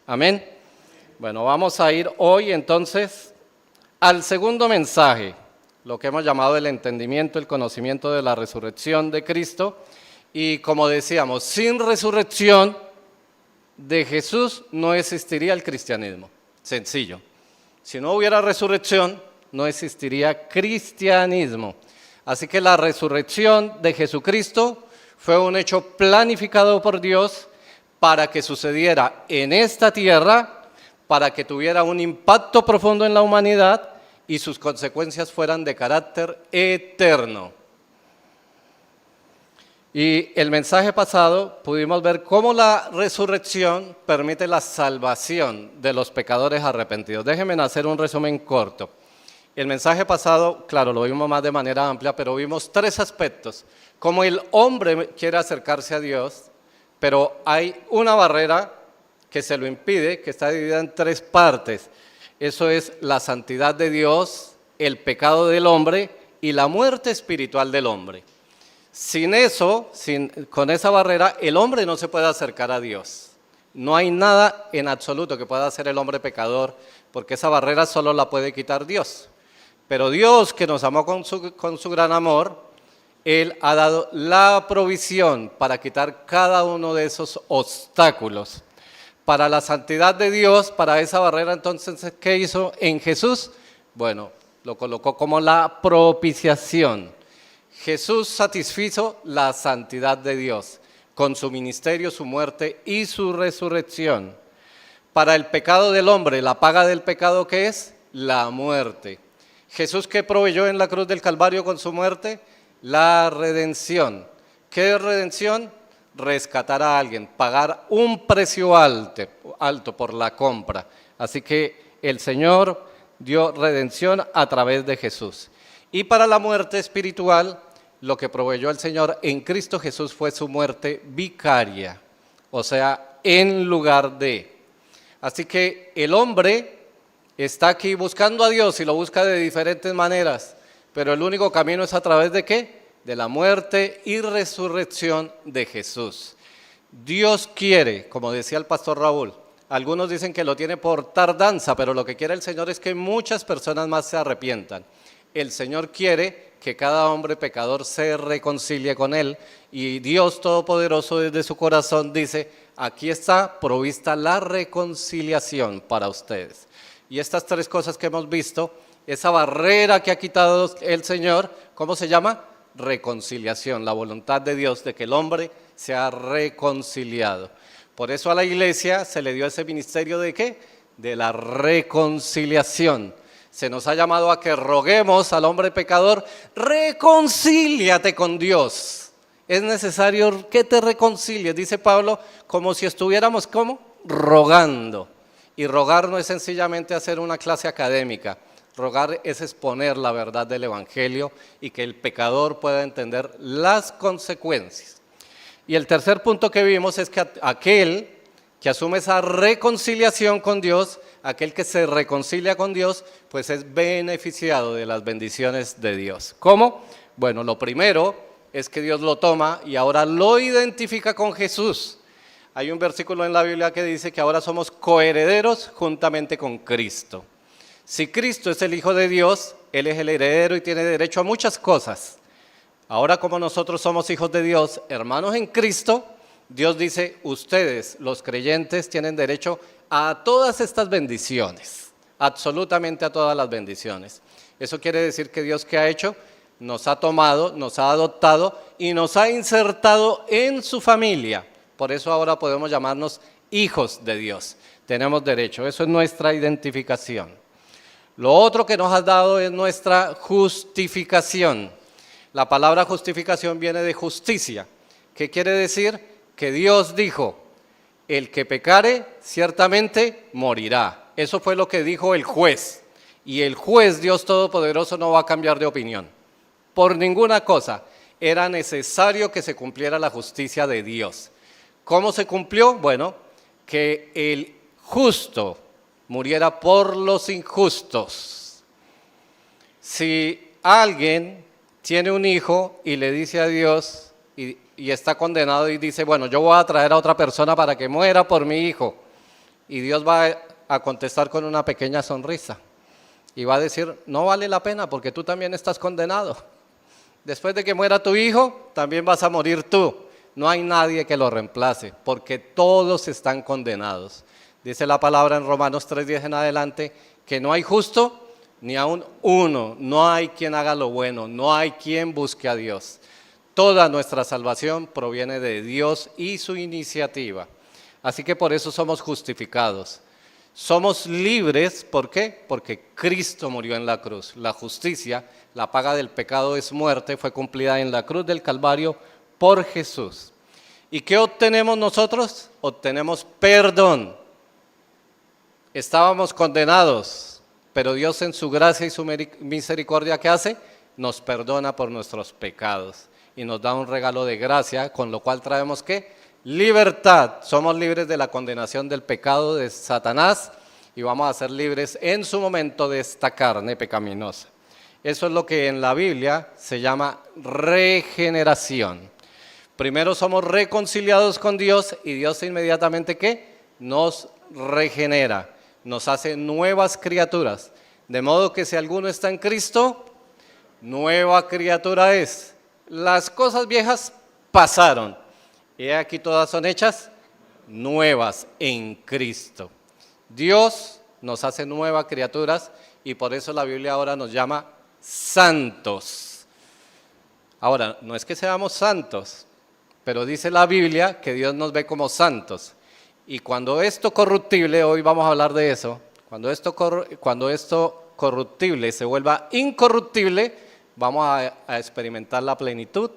Amén. Bueno, vamos a ir hoy entonces al segundo mensaje, lo que hemos llamado el entendimiento, el conocimiento de la resurrección de Cristo. Y como decíamos, sin resurrección de Jesús no existiría el cristianismo. Sencillo. Si no hubiera resurrección, no existiría cristianismo. Así que la resurrección de Jesucristo fue un hecho planificado por Dios para que sucediera en esta tierra, para que tuviera un impacto profundo en la humanidad y sus consecuencias fueran de carácter eterno. Y el mensaje pasado pudimos ver cómo la resurrección permite la salvación de los pecadores arrepentidos. Déjenme hacer un resumen corto. El mensaje pasado, claro, lo vimos más de manera amplia, pero vimos tres aspectos. Cómo el hombre quiere acercarse a Dios, pero hay una barrera que se lo impide, que está dividida en tres partes. Eso es la santidad de Dios, el pecado del hombre y la muerte espiritual del hombre. Sin eso, con esa barrera, el hombre no se puede acercar a Dios. No hay nada en absoluto que pueda hacer el hombre pecador, porque esa barrera solo la puede quitar Dios. Pero Dios, que nos amó con su gran amor, Él ha dado la provisión para quitar cada uno de esos obstáculos. Para la santidad de Dios, para esa barrera, entonces, ¿qué hizo en Jesús? Bueno, lo colocó como la propiciación. Jesús satisfizo la santidad de Dios con su ministerio, su muerte y su resurrección. Para el pecado del hombre, la paga del pecado, ¿qué es? La muerte. Jesús, ¿qué proveyó en la cruz del Calvario con su muerte? La redención. ¿Qué es redención? Rescatar a alguien, pagar un precio alto por la compra. Así que el Señor dio redención a través de Jesús. Y para la muerte espiritual, lo que proveyó el Señor en Cristo Jesús fue su muerte vicaria, o sea, en lugar de. Así que el hombre está aquí buscando a Dios y lo busca de diferentes maneras, pero el único camino es a través de ¿qué? De la muerte y resurrección de Jesús. Dios quiere, como decía el pastor Raúl, algunos dicen que lo tiene por tardanza, pero lo que quiere el Señor es que muchas personas más se arrepientan. El Señor quiere que cada hombre pecador se reconcilie con Él y Dios Todopoderoso desde su corazón dice, aquí está provista la reconciliación para ustedes. Y estas tres cosas que hemos visto, esa barrera que ha quitado el Señor, ¿cómo se llama? Reconciliación, la voluntad de Dios de que el hombre sea reconciliado. Por eso a la iglesia se le dio ese ministerio de ¿qué? De la reconciliación. Se nos ha llamado a que roguemos al hombre pecador, reconcíliate con Dios. Es necesario que te reconcilies, dice Pablo, como si estuviéramos, ¿cómo? Rogando. Y rogar no es sencillamente hacer una clase académica. Rogar es exponer la verdad del Evangelio y que el pecador pueda entender las consecuencias. Y el tercer punto que vimos es que aquel que asume esa reconciliación con Dios, aquel que se reconcilia con Dios, pues es beneficiado de las bendiciones de Dios. ¿Cómo? Bueno, lo primero es que Dios lo toma y ahora lo identifica con Jesús. Hay un versículo en la Biblia que dice que ahora somos coherederos juntamente con Cristo. Si Cristo es el Hijo de Dios, Él es el heredero y tiene derecho a muchas cosas. Ahora como nosotros somos hijos de Dios, hermanos en Cristo, Dios dice, ustedes, los creyentes, tienen derecho a todas estas bendiciones, absolutamente a todas las bendiciones. Eso quiere decir que Dios, ¿qué ha hecho? Nos ha tomado, nos ha adoptado y nos ha insertado en su familia. Por eso ahora podemos llamarnos hijos de Dios. Tenemos derecho, eso es nuestra identificación. Lo otro que nos ha dado es nuestra justificación. La palabra justificación viene de justicia. ¿Qué quiere decir? Que Dios dijo, el que pecare ciertamente morirá. Eso fue lo que dijo el juez. Y el juez, Dios Todopoderoso, no va a cambiar de opinión. Por ninguna cosa. Era necesario que se cumpliera la justicia de Dios. ¿Cómo se cumplió? Bueno, que el justo muriera por los injustos. Si alguien tiene un hijo y le dice a Dios y está condenado y dice, bueno, yo voy a traer a otra persona para que muera por mi hijo. y Dios va a contestar con una pequeña sonrisa y va a decir, no vale la pena porque tú también estás condenado. Después de que muera tu hijo, también vas a morir tú. No hay nadie que lo reemplace, porque todos están condenados. Dice la palabra en Romanos 3:10 en adelante, que no hay justo ni aún uno, no hay quien haga lo bueno, no hay quien busque a Dios. Toda nuestra salvación proviene de Dios y su iniciativa. Así que por eso somos justificados. Somos libres, ¿por qué? Porque Cristo murió en la cruz. La justicia, la paga del pecado es muerte, fue cumplida en la cruz del Calvario por Jesús. ¿Y qué obtenemos nosotros? Obtenemos perdón. Estábamos condenados, pero Dios en su gracia y su misericordia, ¿qué hace? Nos perdona por nuestros pecados y nos da un regalo de gracia, con lo cual traemos ¿qué? Libertad. Somos libres de la condenación del pecado de Satanás y vamos a ser libres en su momento de esta carne pecaminosa. Eso es lo que en la Biblia se llama regeneración. Primero somos reconciliados con Dios y Dios inmediatamente ¿qué? Nos regenera, nos hace nuevas criaturas. De modo que si alguno está en Cristo, nueva criatura es. Las cosas viejas pasaron. Y aquí todas son hechas nuevas en Cristo. Dios nos hace nuevas criaturas y por eso la Biblia ahora nos llama santos. Ahora, no es que seamos santos, pero dice la Biblia que Dios nos ve como santos. Y cuando esto corruptible, hoy vamos a hablar de eso, cuando esto corruptible se vuelva incorruptible, vamos a experimentar la plenitud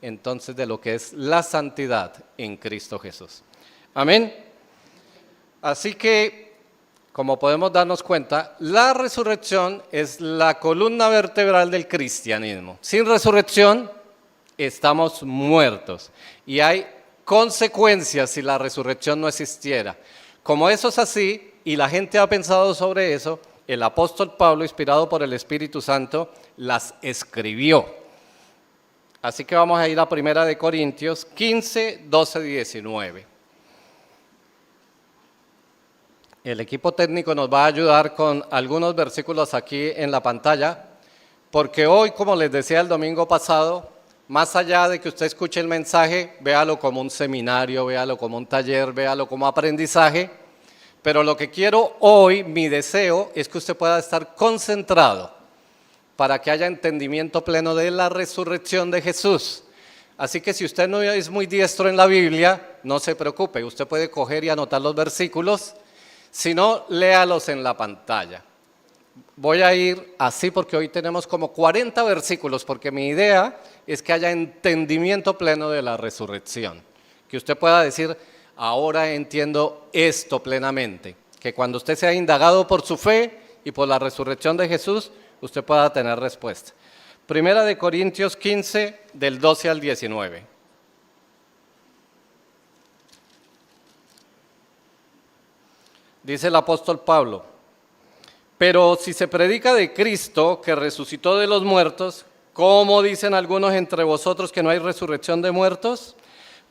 entonces de lo que es la santidad en Cristo Jesús. Amén. Así que, como podemos darnos cuenta, la resurrección es la columna vertebral del cristianismo. Sin resurrección estamos muertos y hay consecuencias si la resurrección no existiera. Como eso es así y la gente ha pensado sobre eso, el apóstol Pablo, inspirado por el Espíritu Santo, las escribió. Así que vamos a ir a 1 Corintios 15, 12, 19. El equipo técnico nos va a ayudar con algunos versículos aquí en la pantalla, porque hoy, como les decía el domingo pasado, más allá de que usted escuche el mensaje, véalo como un seminario, véalo como un taller, véalo como aprendizaje, pero lo que quiero hoy, mi deseo, es que usted pueda estar concentrado para que haya entendimiento pleno de la resurrección de Jesús. Así que si usted no es muy diestro en la Biblia, no se preocupe, usted puede coger y anotar los versículos, si no, léalos en la pantalla. Voy a ir así porque hoy tenemos como 40 versículos, porque mi idea es que haya entendimiento pleno de la resurrección. Que usted pueda decir, ahora entiendo esto plenamente. Que cuando usted sea indagado por su fe y por la resurrección de Jesús, usted pueda tener respuesta. 1 Corintios 15, del 12 al 19. Dice el apóstol Pablo, pero si se predica de Cristo que resucitó de los muertos, ¿cómo dicen algunos entre vosotros que no hay resurrección de muertos?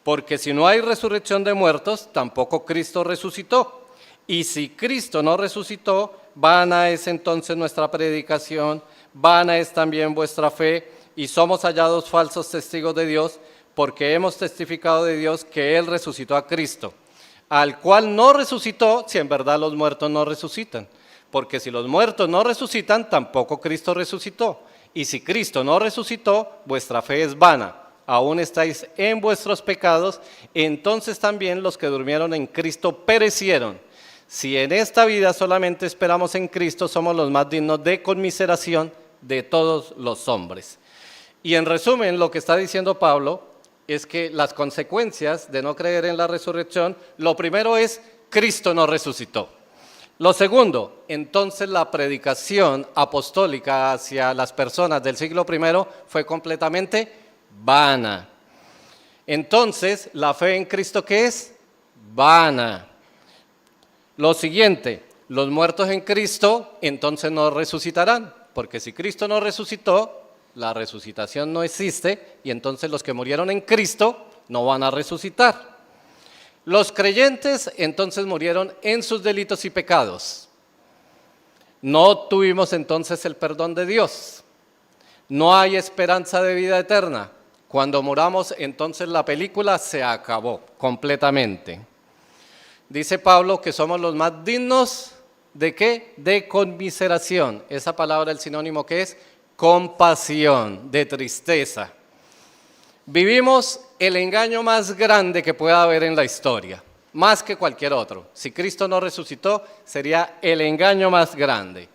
Porque si no hay resurrección de muertos, tampoco Cristo resucitó. Y si Cristo no resucitó, vana es entonces nuestra predicación, vana es también vuestra fe, y somos hallados falsos testigos de Dios, porque hemos testificado de Dios que Él resucitó a Cristo, al cual no resucitó, si en verdad los muertos no resucitan. Porque si los muertos no resucitan, tampoco Cristo resucitó. Y si Cristo no resucitó, vuestra fe es vana. Aún estáis en vuestros pecados, entonces también los que durmieron en Cristo perecieron. Si en esta vida solamente esperamos en Cristo, somos los más dignos de conmiseración de todos los hombres. Y en resumen, lo que está diciendo Pablo es que las consecuencias de no creer en la resurrección, lo primero es, Cristo no resucitó. Lo segundo, entonces la predicación apostólica hacia las personas del siglo I fue completamente vana. Entonces, la fe en Cristo, ¿qué es? Vana. Lo siguiente, los muertos en Cristo entonces no resucitarán, porque si Cristo no resucitó, la resucitación no existe y entonces los que murieron en Cristo no van a resucitar. Los creyentes entonces murieron en sus delitos y pecados. No tuvimos entonces el perdón de Dios. No hay esperanza de vida eterna. Cuando muramos, entonces la película se acabó completamente. Dice Pablo que somos los más dignos ¿de qué? De conmiseración. Esa palabra, el sinónimo que es compasión, de tristeza. Vivimos el engaño más grande que pueda haber en la historia, más que cualquier otro. Si Cristo no resucitó, sería el engaño más grande.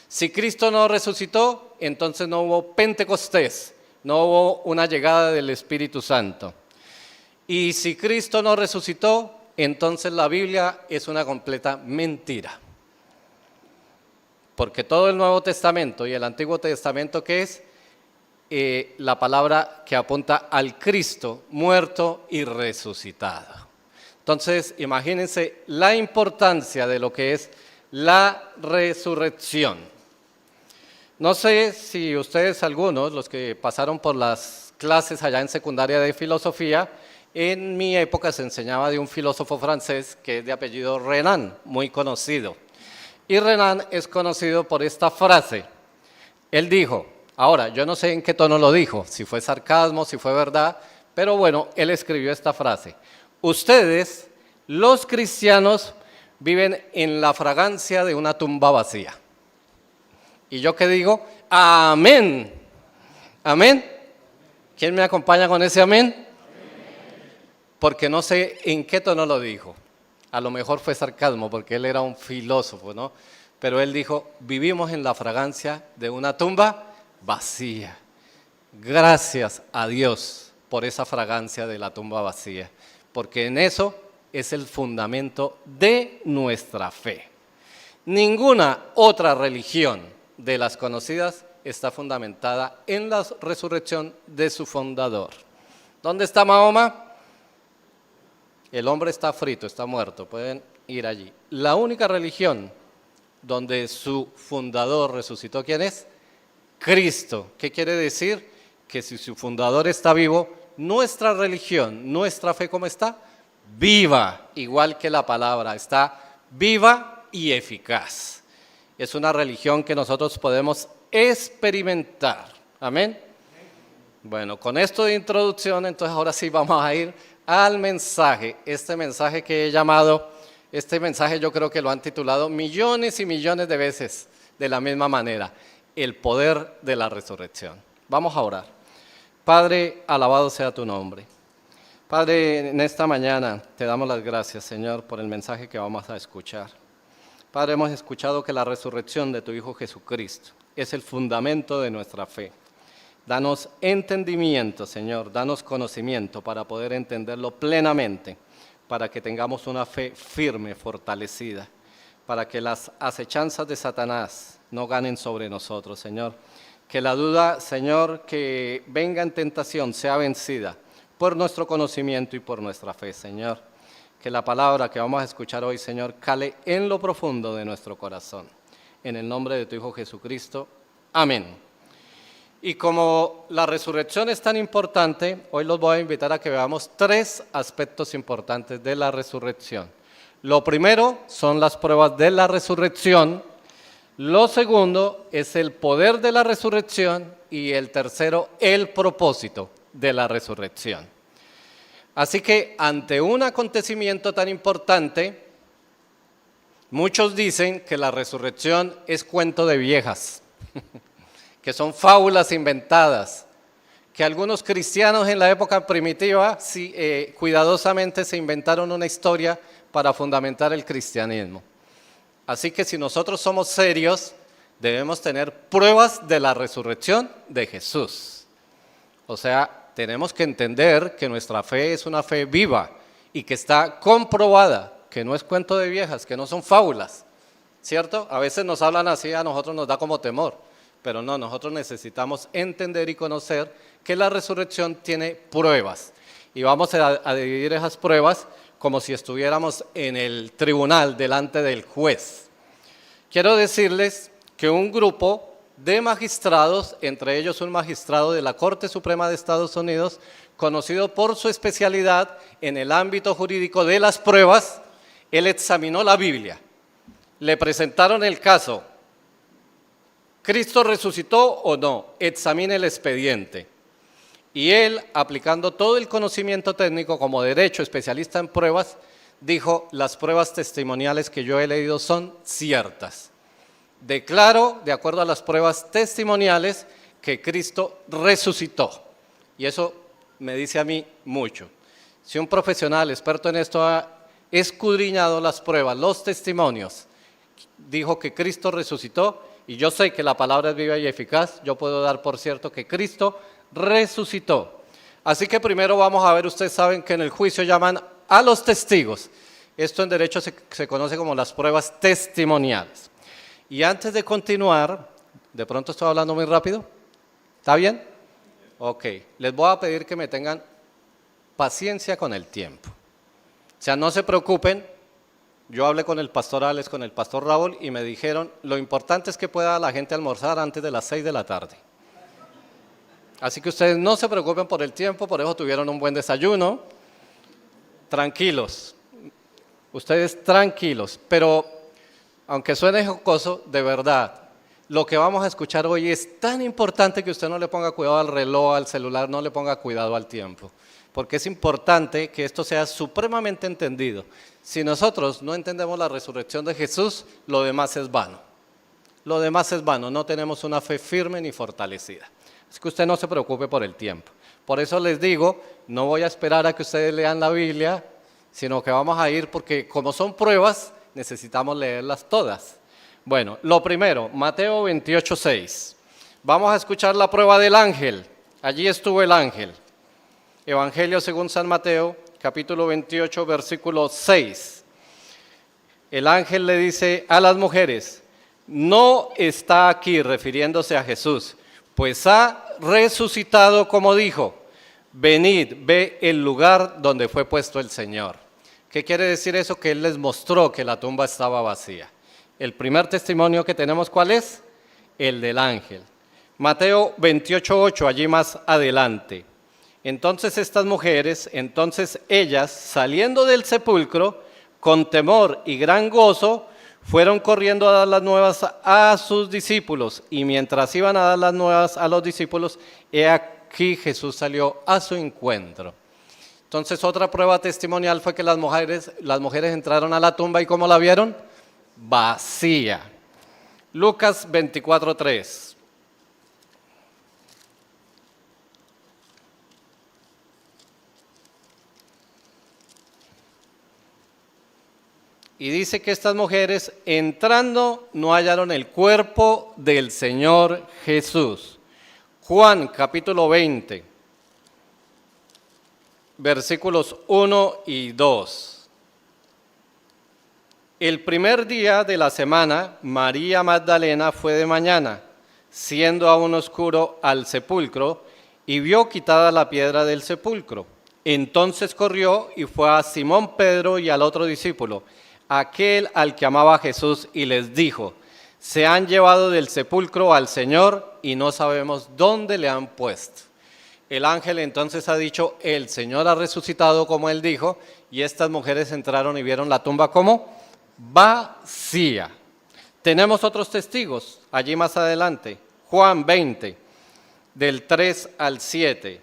Si Cristo no resucitó, entonces no hubo Pentecostés, no hubo una llegada del Espíritu Santo. Y si Cristo no resucitó, entonces la Biblia es una completa mentira. Porque todo el Nuevo Testamento y el Antiguo Testamento, ¿qué es? La palabra que apunta al Cristo muerto y resucitado. Entonces, imagínense la importancia de lo que es la resurrección. No sé si ustedes, algunos, los que pasaron por las clases allá en secundaria de filosofía, en mi época se enseñaba de un filósofo francés que es de apellido Renan, muy conocido. Y Renan es conocido por esta frase. Él dijo, ahora, yo no sé en qué tono lo dijo, si fue sarcasmo, si fue verdad, pero bueno, él escribió esta frase. Ustedes, los cristianos, viven en la fragancia de una tumba vacía. ¿Y yo qué digo? ¡Amén! ¿Amén? ¿Quién me acompaña con ese amén? Porque no sé en qué tono lo dijo. A lo mejor fue sarcasmo, porque él era un filósofo, ¿no? Pero él dijo, vivimos en la fragancia de una tumba vacía. Gracias a Dios por esa fragancia de la tumba vacía, porque en eso es el fundamento de nuestra fe. Ninguna otra religión de las conocidas está fundamentada en la resurrección de su fundador. ¿Dónde está Mahoma? El hombre está frito, está muerto, pueden ir allí. La única religión donde su fundador resucitó, ¿quién es? Cristo. ¿Qué quiere decir? Que si su fundador está vivo, nuestra religión, nuestra fe, ¿cómo está? Viva, igual que la palabra, está viva y eficaz. Es una religión que nosotros podemos experimentar. ¿Amén? Bueno, con esto de introducción, entonces ahora sí vamos a ir al mensaje. Este mensaje que he llamado, este mensaje yo creo que lo han titulado millones y millones de veces de la misma manera, el poder de la resurrección. Vamos a orar. Padre, alabado sea tu nombre. Padre, en esta mañana te damos las gracias, Señor, por el mensaje que vamos a escuchar. Padre, hemos escuchado que la resurrección de tu Hijo Jesucristo es el fundamento de nuestra fe. Danos entendimiento, Señor, danos conocimiento para poder entenderlo plenamente, para que tengamos una fe firme, fortalecida, para que las acechanzas de Satanás no ganen sobre nosotros, Señor. Que la duda, Señor, que venga en tentación sea vencida por nuestro conocimiento y por nuestra fe, Señor. Que la palabra que vamos a escuchar hoy, Señor, cale en lo profundo de nuestro corazón. En el nombre de tu Hijo Jesucristo. Amén. Y como la resurrección es tan importante, hoy los voy a invitar a que veamos 3 aspectos importantes de la resurrección. Lo primero son las pruebas de la resurrección, lo segundo es el poder de la resurrección y el tercero, el propósito de la resurrección. Así que ante un acontecimiento tan importante, muchos dicen que la resurrección es cuento de viejas. Que son fábulas inventadas, que algunos cristianos en la época primitiva cuidadosamente se inventaron una historia para fundamentar el cristianismo. Así que si nosotros somos serios, debemos tener pruebas de la resurrección de Jesús. O sea, tenemos que entender que nuestra fe es una fe viva y que está comprobada, que no es cuento de viejas, que no son fábulas, ¿cierto? A veces nos hablan así, a nosotros nos da como temor. Pero no, nosotros necesitamos entender y conocer que la resurrección tiene pruebas. Y vamos a dividir esas pruebas como si estuviéramos en el tribunal delante del juez. Quiero decirles que un grupo de magistrados, entre ellos un magistrado de la Corte Suprema de Estados Unidos, conocido por su especialidad en el ámbito jurídico de las pruebas. Él examinó la Biblia, le presentaron el caso, ¿Cristo resucitó o no? Examine el expediente. Y él, aplicando todo el conocimiento técnico como derecho, especialista en pruebas, dijo, las pruebas testimoniales que yo he leído son ciertas. Declaro, de acuerdo a las pruebas testimoniales, que Cristo resucitó. Y eso me dice a mí mucho. Si un profesional experto en esto ha escudriñado las pruebas, los testimonios, dijo que Cristo resucitó, y yo sé que la palabra es viva y eficaz, yo puedo dar por cierto que Cristo resucitó. Así que primero vamos a ver, ustedes saben que en el juicio llaman a los testigos. Esto en derecho se conoce como las pruebas testimoniales. Y antes de continuar, de pronto estoy hablando muy rápido, ¿está bien? Ok, les voy a pedir que me tengan paciencia con el tiempo. O sea, no se preocupen, yo hablé con el pastor Alex, con el pastor Raúl y me dijeron, lo importante es que pueda la gente almorzar antes de las 6 de la tarde. Así que ustedes no se preocupen por el tiempo, por eso tuvieron un buen desayuno. Tranquilos, ustedes tranquilos, pero aunque suene jocoso, de verdad, lo que vamos a escuchar hoy es tan importante que usted no le ponga cuidado al reloj, al celular, no le ponga cuidado al tiempo, porque es importante que esto sea supremamente entendido. Si nosotros no entendemos la resurrección de Jesús, lo demás es vano. Lo demás es vano, no tenemos una fe firme ni fortalecida. Es que usted no se preocupe por el tiempo. Por eso les digo, no voy a esperar a que ustedes lean la Biblia, sino que vamos a ir porque como son pruebas, necesitamos leerlas todas. Bueno, lo primero, Mateo 28:6. Vamos a escuchar la prueba del ángel. Allí estuvo el ángel. Evangelio según San Mateo, capítulo 28, versículo 6. El ángel le dice a las mujeres, no está aquí, refiriéndose a Jesús, pues ha resucitado como dijo, venid, ve el lugar donde fue puesto el Señor. ¿Qué quiere decir eso? Que Él les mostró que la tumba estaba vacía. El primer testimonio que tenemos, ¿cuál es? El del ángel. Mateo 28:8, allí más adelante. Entonces estas mujeres, ellas, saliendo del sepulcro, con temor y gran gozo, fueron corriendo a dar las nuevas a sus discípulos. Y mientras iban a dar las nuevas a los discípulos, he aquí Jesús salió a su encuentro. Entonces otra prueba testimonial fue que las mujeres entraron a la tumba y ¿cómo la vieron? Vacía. Lucas 24:3. Y dice que estas mujeres entrando no hallaron el cuerpo del Señor Jesús. Juan capítulo 20, versículos 1 y 2. El primer día de la semana, María Magdalena fue de mañana, siendo aún oscuro, al sepulcro, y vio quitada la piedra del sepulcro. Entonces corrió y fue a Simón Pedro y al otro discípulo, aquel al que amaba Jesús, y les dijo, se han llevado del sepulcro al Señor y no sabemos dónde le han puesto. El ángel entonces ha dicho, el Señor ha resucitado como él dijo, y estas mujeres entraron y vieron la tumba como vacía. Tenemos otros testigos allí más adelante, Juan 20, del 3 al 7.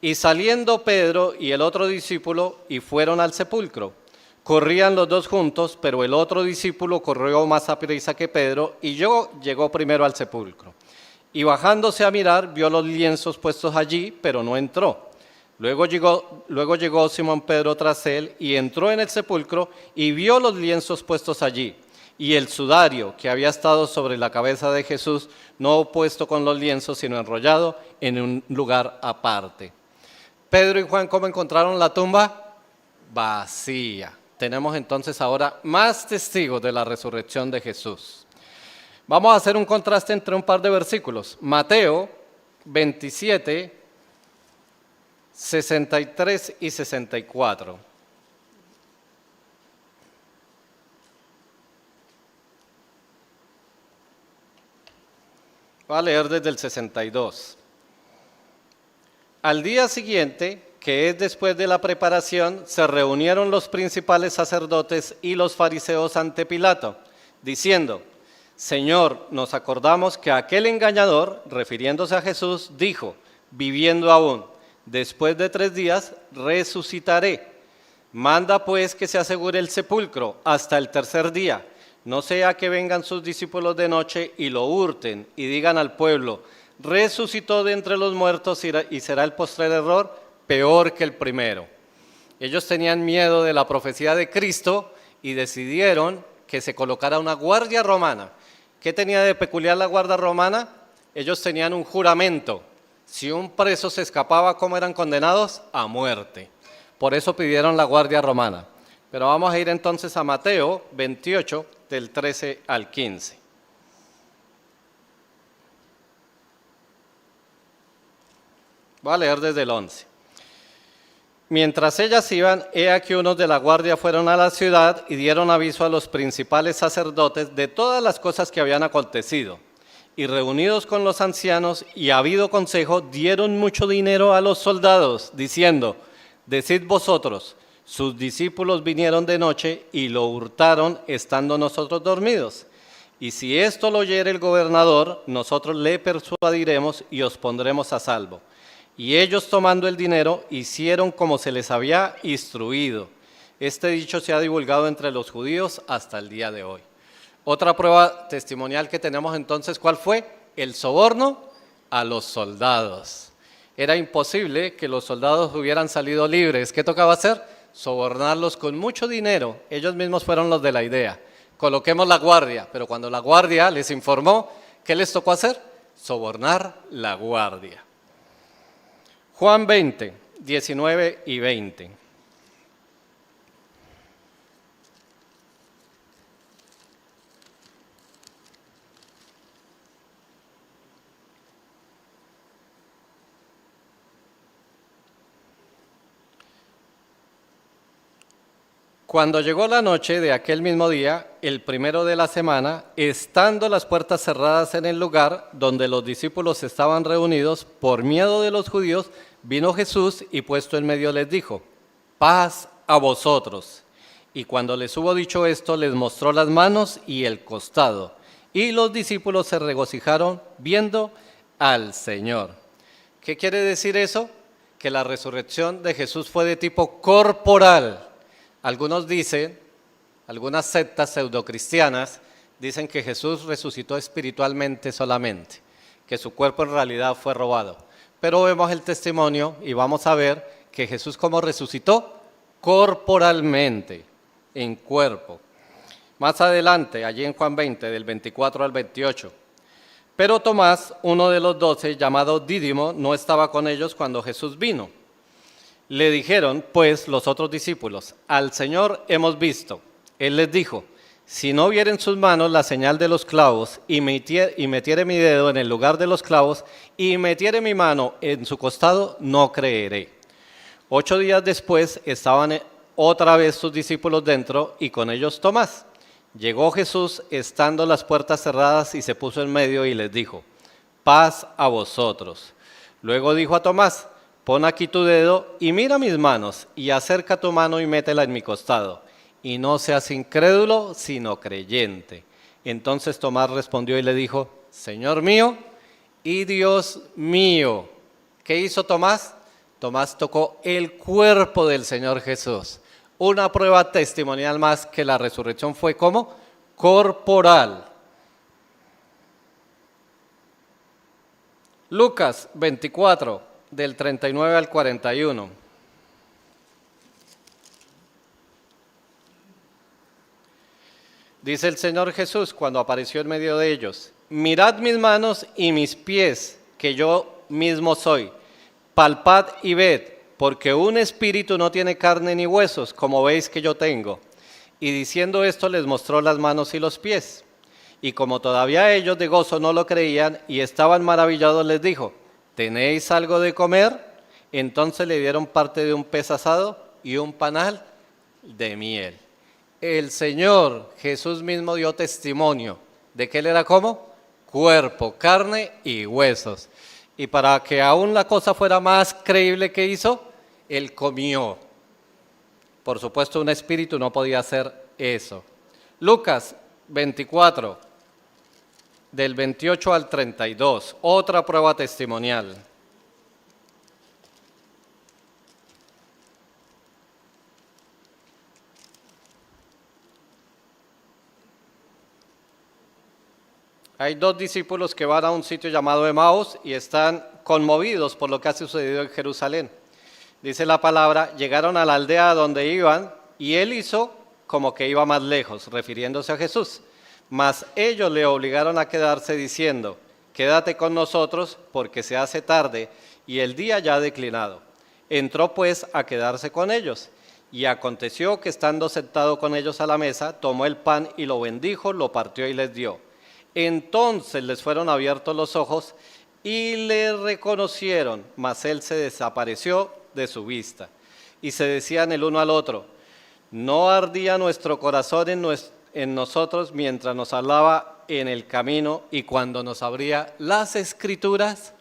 Y saliendo Pedro y el otro discípulo y fueron al sepulcro. Corrían los dos juntos, pero el otro discípulo corrió más aprisa que Pedro y llegó primero al sepulcro. Y bajándose a mirar, vio los lienzos puestos allí, pero no entró. Luego llegó Simón Pedro tras él y entró en el sepulcro y vio los lienzos puestos allí. Y el sudario que había estado sobre la cabeza de Jesús, no puesto con los lienzos, sino enrollado en un lugar aparte. Pedro y Juan, ¿cómo encontraron la tumba? Vacía. Tenemos entonces ahora más testigos de la resurrección de Jesús. Vamos a hacer un contraste entre un par de versículos. Mateo 27, 63 y 64. Voy a leer desde el 62. Al día siguiente, que es después de la preparación, se reunieron los principales sacerdotes y los fariseos ante Pilato, diciendo: Señor, nos acordamos que aquel engañador, refiriéndose a Jesús, dijo, viviendo aún, después de 3 días resucitaré. Manda pues que se asegure el sepulcro hasta el 3er día, no sea que vengan sus discípulos de noche y lo hurten y digan al pueblo: resucitó de entre los muertos y será el postrer error peor que el primero. Ellos tenían miedo de la profecía de Cristo y decidieron que se colocara una guardia romana. ¿Qué tenía de peculiar la guardia romana? Ellos tenían un juramento. Si un preso se escapaba, ¿cómo eran condenados? A muerte. Por eso pidieron la guardia romana. Pero vamos a ir entonces a Mateo 28, del 13 al 15. Voy a leer desde el 11. Mientras ellas iban, he aquí unos de la guardia fueron a la ciudad y dieron aviso a los principales sacerdotes de todas las cosas que habían acontecido. Y reunidos con los ancianos y habido consejo, dieron mucho dinero a los soldados, diciendo: decid vosotros, sus discípulos vinieron de noche y lo hurtaron estando nosotros dormidos. Y si esto lo oyere el gobernador, nosotros le persuadiremos y os pondremos a salvo. Y ellos, tomando el dinero, hicieron como se les había instruido. Este dicho se ha divulgado entre los judíos hasta el día de hoy. Otra prueba testimonial que tenemos entonces, ¿cuál fue? El soborno a los soldados. Era imposible que los soldados hubieran salido libres. ¿Qué tocaba hacer? Sobornarlos con mucho dinero. Ellos mismos fueron los de la idea. Coloquemos la guardia, pero cuando la guardia les informó, ¿qué les tocó hacer? Sobornar la guardia. Juan 20, 19 y 20. Cuando llegó la noche de aquel mismo día, el primero de la semana, estando las puertas cerradas en el lugar donde los discípulos estaban reunidos, por miedo de los judíos, vino Jesús y puesto en medio les dijo: paz a vosotros. Y cuando les hubo dicho esto, les mostró las manos y el costado. Y los discípulos se regocijaron viendo al Señor. ¿Qué quiere decir eso? Que la resurrección de Jesús fue de tipo corporal. Algunos dicen, algunas sectas pseudocristianas dicen que Jesús resucitó espiritualmente solamente, que su cuerpo en realidad fue robado. Pero vemos el testimonio y vamos a ver que Jesús como resucitó corporalmente, en cuerpo. Más adelante, allí en Juan 20, del 24 al 28. Pero Tomás, uno de los 12, llamado Dídimo, no estaba con ellos cuando Jesús vino. Le dijeron, pues, los otros discípulos: al Señor hemos visto. Él les dijo: si no viere en sus manos la señal de los clavos, y metiere mi dedo en el lugar de los clavos, y metiere mi mano en su costado, no creeré. 8 días después estaban otra vez sus discípulos dentro, y con ellos Tomás. Llegó Jesús, estando las puertas cerradas, y se puso en medio y les dijo: paz a vosotros. Luego dijo a Tomás: pon aquí tu dedo y mira mis manos, y acerca tu mano y métela en mi costado, y no seas incrédulo, sino creyente. Entonces Tomás respondió y le dijo: Señor mío y Dios mío. ¿Qué hizo Tomás? Tomás tocó el cuerpo del Señor Jesús. Una prueba testimonial más que la resurrección fue ¿cómo? Corporal. Lucas 24. Del 39 al 41. Dice el Señor Jesús cuando apareció en medio de ellos: mirad mis manos y mis pies, que yo mismo soy. Palpad y ved, porque un espíritu no tiene carne ni huesos, como veis que yo tengo. Y diciendo esto les mostró las manos y los pies. Y como todavía ellos de gozo no lo creían y estaban maravillados, les dijo: ¿tenéis algo de comer? Entonces le dieron parte de un pez asado y un panal de miel. El Señor Jesús mismo dio testimonio de que Él era ¿cómo? cuerpo, carne y huesos. Y para que aún la cosa fuera más creíble, ¿qué hizo? Él comió. Por supuesto, un espíritu no podía hacer eso. Lucas 24, del 28 al 32, otra prueba testimonial. Hay dos discípulos que van a un sitio llamado Emaús y están conmovidos por lo que ha sucedido en Jerusalén. Dice la palabra, llegaron a la aldea donde iban y él hizo como que iba más lejos, refiriéndose a Jesús. Mas ellos le obligaron a quedarse diciendo, quédate con nosotros porque se hace tarde y el día ya ha declinado. Entró pues a quedarse con ellos. Y aconteció que estando sentado con ellos a la mesa, tomó el pan y lo bendijo, lo partió y les dio. Entonces les fueron abiertos los ojos y le reconocieron, mas él se desapareció de su vista. Y se decían el uno al otro, ¿no ardía nuestro corazón en nosotros mientras nos hablaba en el camino y cuando nos abría las Escrituras?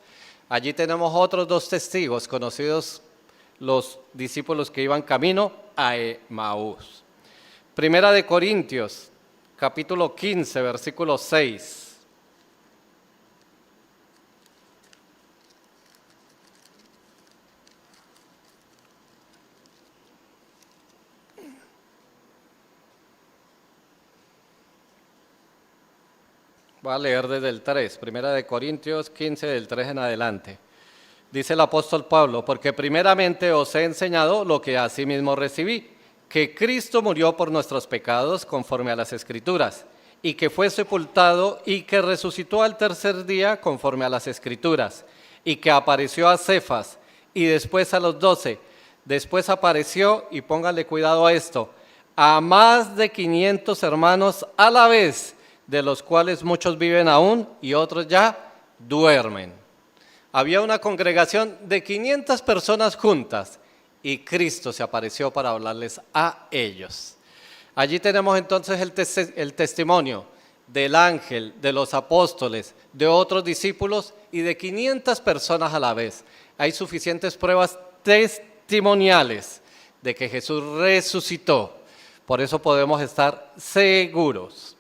Allí tenemos otros dos testigos conocidos, los discípulos que iban camino a Emaús. Primera de Corintios, capítulo 15, versículo 6. Voy a leer desde el 3, Primera de Corintios 15, del 3 en adelante. Dice el apóstol Pablo, porque primeramente os he enseñado lo que asimismo recibí, que Cristo murió por nuestros pecados conforme a las Escrituras, y que fue sepultado y que resucitó al tercer día conforme a las Escrituras, y que apareció a Cefas y después a los 12. Después apareció, y pónganle cuidado a esto, a más de 500 hermanos a la vez, de los cuales muchos viven aún y otros ya duermen. Había una congregación de 500 personas juntas y Cristo se apareció para hablarles a ellos. Allí tenemos entonces el testimonio del ángel, de los apóstoles, de otros discípulos y de 500 personas a la vez. Hay suficientes pruebas testimoniales de que Jesús resucitó. Por eso podemos estar seguros.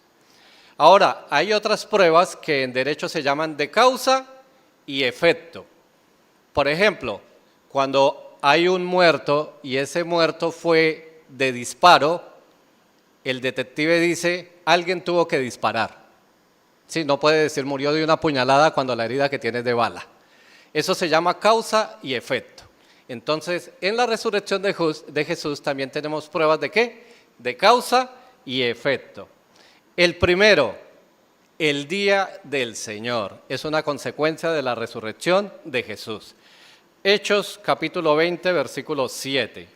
Ahora, hay otras pruebas que en derecho se llaman de causa y efecto. Por ejemplo, cuando hay un muerto y ese muerto fue de disparo, el detective dice, alguien tuvo que disparar. Sí, no puede decir murió de una puñalada cuando la herida que tiene es de bala. Eso se llama causa y efecto. Entonces, en la resurrección de Jesús también tenemos pruebas de ¿qué? De causa y efecto. El primero, el día del Señor, es una consecuencia de la resurrección de Jesús. Hechos capítulo 20, versículo 7.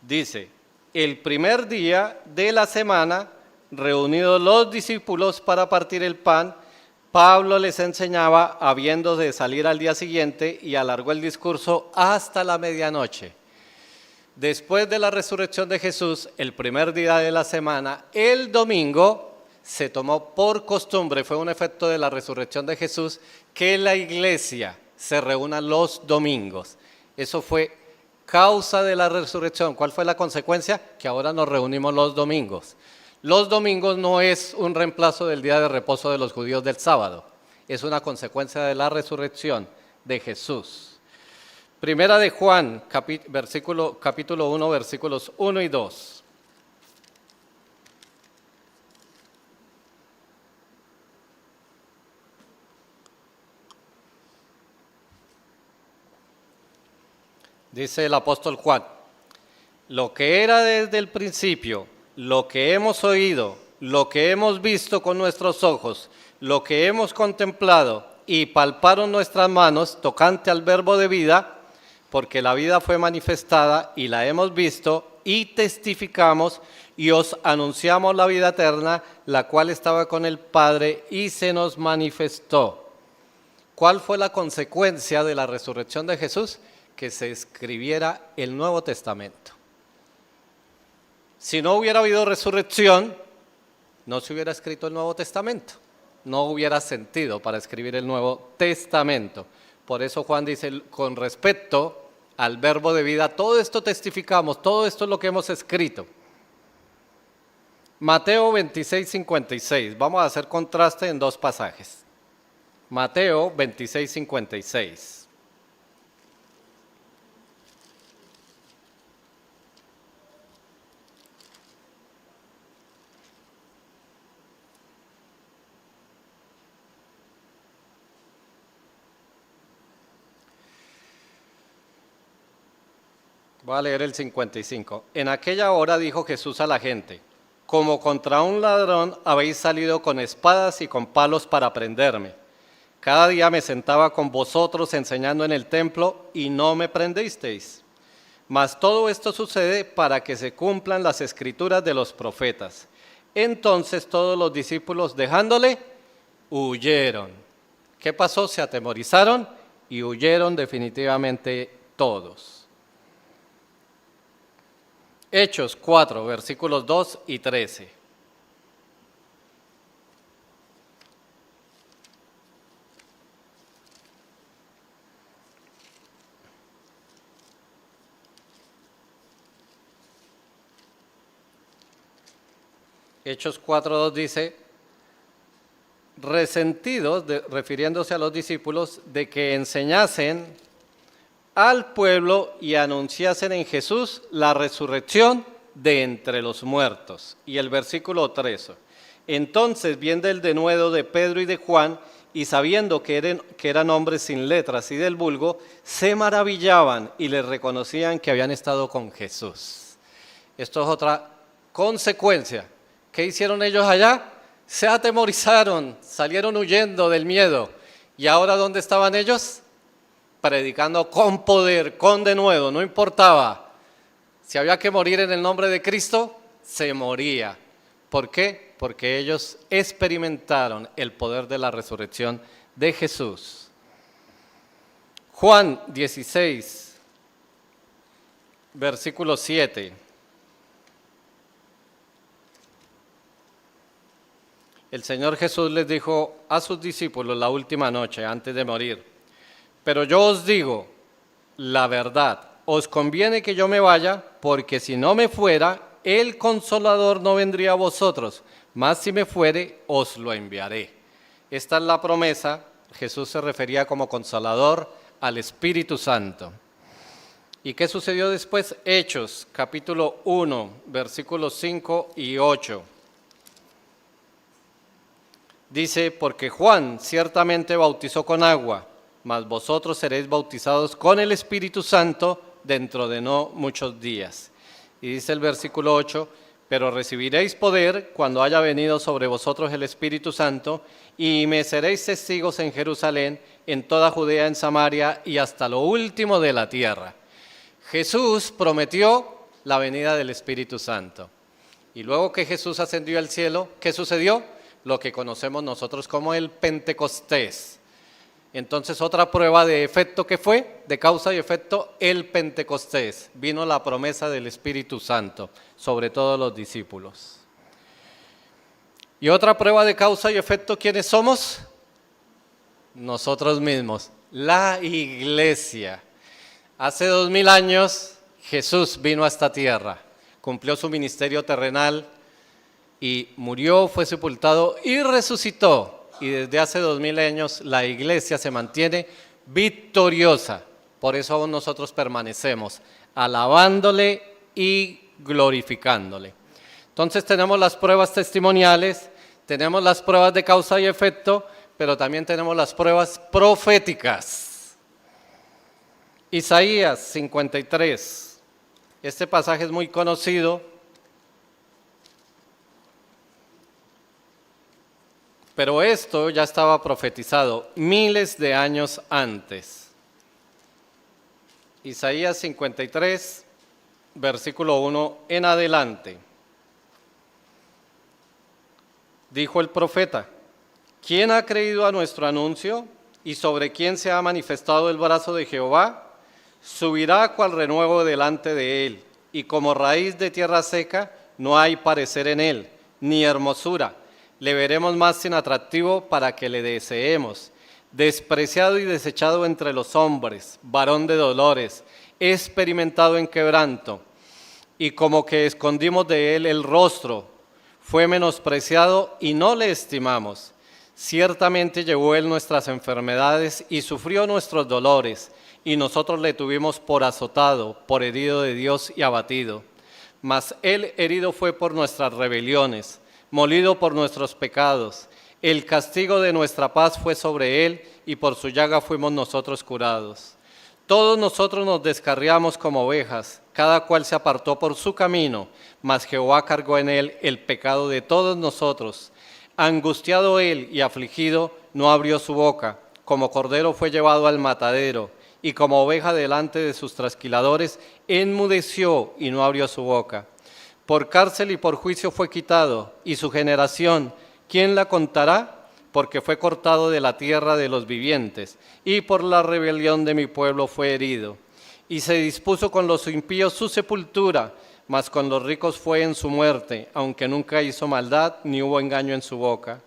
Dice, el primer día de la semana, reunidos los discípulos para partir el pan, Pablo les enseñaba habiendo de salir al día siguiente y alargó el discurso hasta la medianoche. Después de la resurrección de Jesús, el primer día de la semana, el domingo, se tomó por costumbre, fue un efecto de la resurrección de Jesús, que la iglesia se reúna los domingos. Eso fue causa de la resurrección. ¿Cuál fue la consecuencia? Que ahora nos reunimos los domingos. Los domingos no es un reemplazo del día de reposo de los judíos del sábado, es una consecuencia de la resurrección de Jesús. Primera de Juan, capítulo 1, versículos 1 y 2. Dice el apóstol Juan, lo que era desde el principio, lo que hemos oído, lo que hemos visto con nuestros ojos, lo que hemos contemplado y palparon nuestras manos tocante al verbo de vida, porque la vida fue manifestada y la hemos visto y testificamos y os anunciamos la vida eterna, la cual estaba con el Padre y se nos manifestó. ¿Cuál fue la consecuencia de la resurrección de Jesús? Que se escribiera el Nuevo Testamento. Si no hubiera habido resurrección, no se hubiera escrito el Nuevo Testamento. No hubiera sentido para escribir el Nuevo Testamento. Por eso Juan dice, con respecto al verbo de vida, todo esto testificamos, todo esto es lo que hemos escrito. Mateo 26, 56. Vamos a hacer contraste en dos pasajes. Mateo 26, 56. Voy a leer el 55. En aquella hora dijo Jesús a la gente, como contra un ladrón habéis salido con espadas y con palos para prenderme. Cada día me sentaba con vosotros enseñando en el templo y no me prendisteis. Mas todo esto sucede para que se cumplan las escrituras de los profetas. Entonces todos los discípulos dejándole, huyeron. ¿Qué pasó? Se atemorizaron y huyeron definitivamente todos. Hechos 4, versículos 2 y 13. Hechos 4:2 dice, resentidos, refiriéndose a los discípulos, de que enseñasen al pueblo y anunciasen en Jesús la resurrección de entre los muertos. Y el versículo 3, entonces viendo el denuedo de Pedro y de Juan, y sabiendo que eran hombres sin letras y del vulgo, se maravillaban y les reconocían que habían estado con Jesús. Esto es otra consecuencia. ¿Qué hicieron ellos allá? Se atemorizaron, salieron huyendo del miedo. ¿Y ahora dónde estaban ellos? Predicando con poder, con denuedo, no importaba. Si había que morir en el nombre de Cristo, se moría. ¿Por qué? Porque ellos experimentaron el poder de la resurrección de Jesús. Juan 16, versículo 7. El Señor Jesús les dijo a sus discípulos la última noche antes de morir, pero yo os digo la verdad, os conviene que yo me vaya, porque si no me fuera, el Consolador no vendría a vosotros, mas si me fuere, os lo enviaré. Esta es la promesa. Jesús se refería como Consolador al Espíritu Santo. ¿Y qué sucedió después? Hechos, capítulo 1, versículos 5 y 8. Dice, porque Juan ciertamente bautizó con agua, mas vosotros seréis bautizados con el Espíritu Santo dentro de no muchos días. Y dice el versículo 8, pero recibiréis poder cuando haya venido sobre vosotros el Espíritu Santo, y me seréis testigos en Jerusalén, en toda Judea, en Samaria y hasta lo último de la tierra. Jesús prometió la venida del Espíritu Santo. Y luego que Jesús ascendió al cielo, ¿qué sucedió? Lo que conocemos nosotros como el Pentecostés. Entonces, otra prueba de efecto que fue, de causa y efecto, el Pentecostés. Vino la promesa del Espíritu Santo sobre todos los discípulos. Y otra prueba de causa y efecto, ¿quiénes somos? Nosotros mismos, la iglesia. Hace 2000 años Jesús vino a esta tierra, cumplió su ministerio terrenal y murió, fue sepultado y resucitó. Y desde hace 2000 años la iglesia se mantiene victoriosa. Por eso aún nosotros permanecemos alabándole y glorificándole. Entonces tenemos las pruebas testimoniales, tenemos las pruebas de causa y efecto, pero también tenemos las pruebas proféticas. Isaías 53. Este pasaje es muy conocido. Pero esto ya estaba profetizado miles de años antes. Isaías 53, versículo 1 en adelante. Dijo el profeta, ¿quién ha creído a nuestro anuncio y sobre quién se ha manifestado el brazo de Jehová? Subirá cual renuevo delante de él y como raíz de tierra seca no hay parecer en él, ni hermosura. Le veremos más sin atractivo para que le deseemos. Despreciado y desechado entre los hombres, varón de dolores, experimentado en quebranto. Y como que escondimos de él el rostro, fue menospreciado y no le estimamos. Ciertamente llevó él nuestras enfermedades y sufrió nuestros dolores, y nosotros le tuvimos por azotado, por herido de Dios y abatido. Mas él herido fue por nuestras rebeliones, molido por nuestros pecados. El castigo de nuestra paz fue sobre él, y por su llaga fuimos nosotros curados. Todos nosotros nos descarriamos como ovejas, cada cual se apartó por su camino, mas Jehová cargó en él el pecado de todos nosotros. Angustiado él y afligido, no abrió su boca. Como cordero fue llevado al matadero, y como oveja delante de sus trasquiladores, enmudeció y no abrió su boca. Por cárcel y por juicio fue quitado, y su generación, ¿quién la contará? Porque fue cortado de la tierra de los vivientes, y por la rebelión de mi pueblo fue herido. Y se dispuso con los impíos su sepultura, mas con los ricos fue en su muerte, aunque nunca hizo maldad, ni hubo engaño en su boca.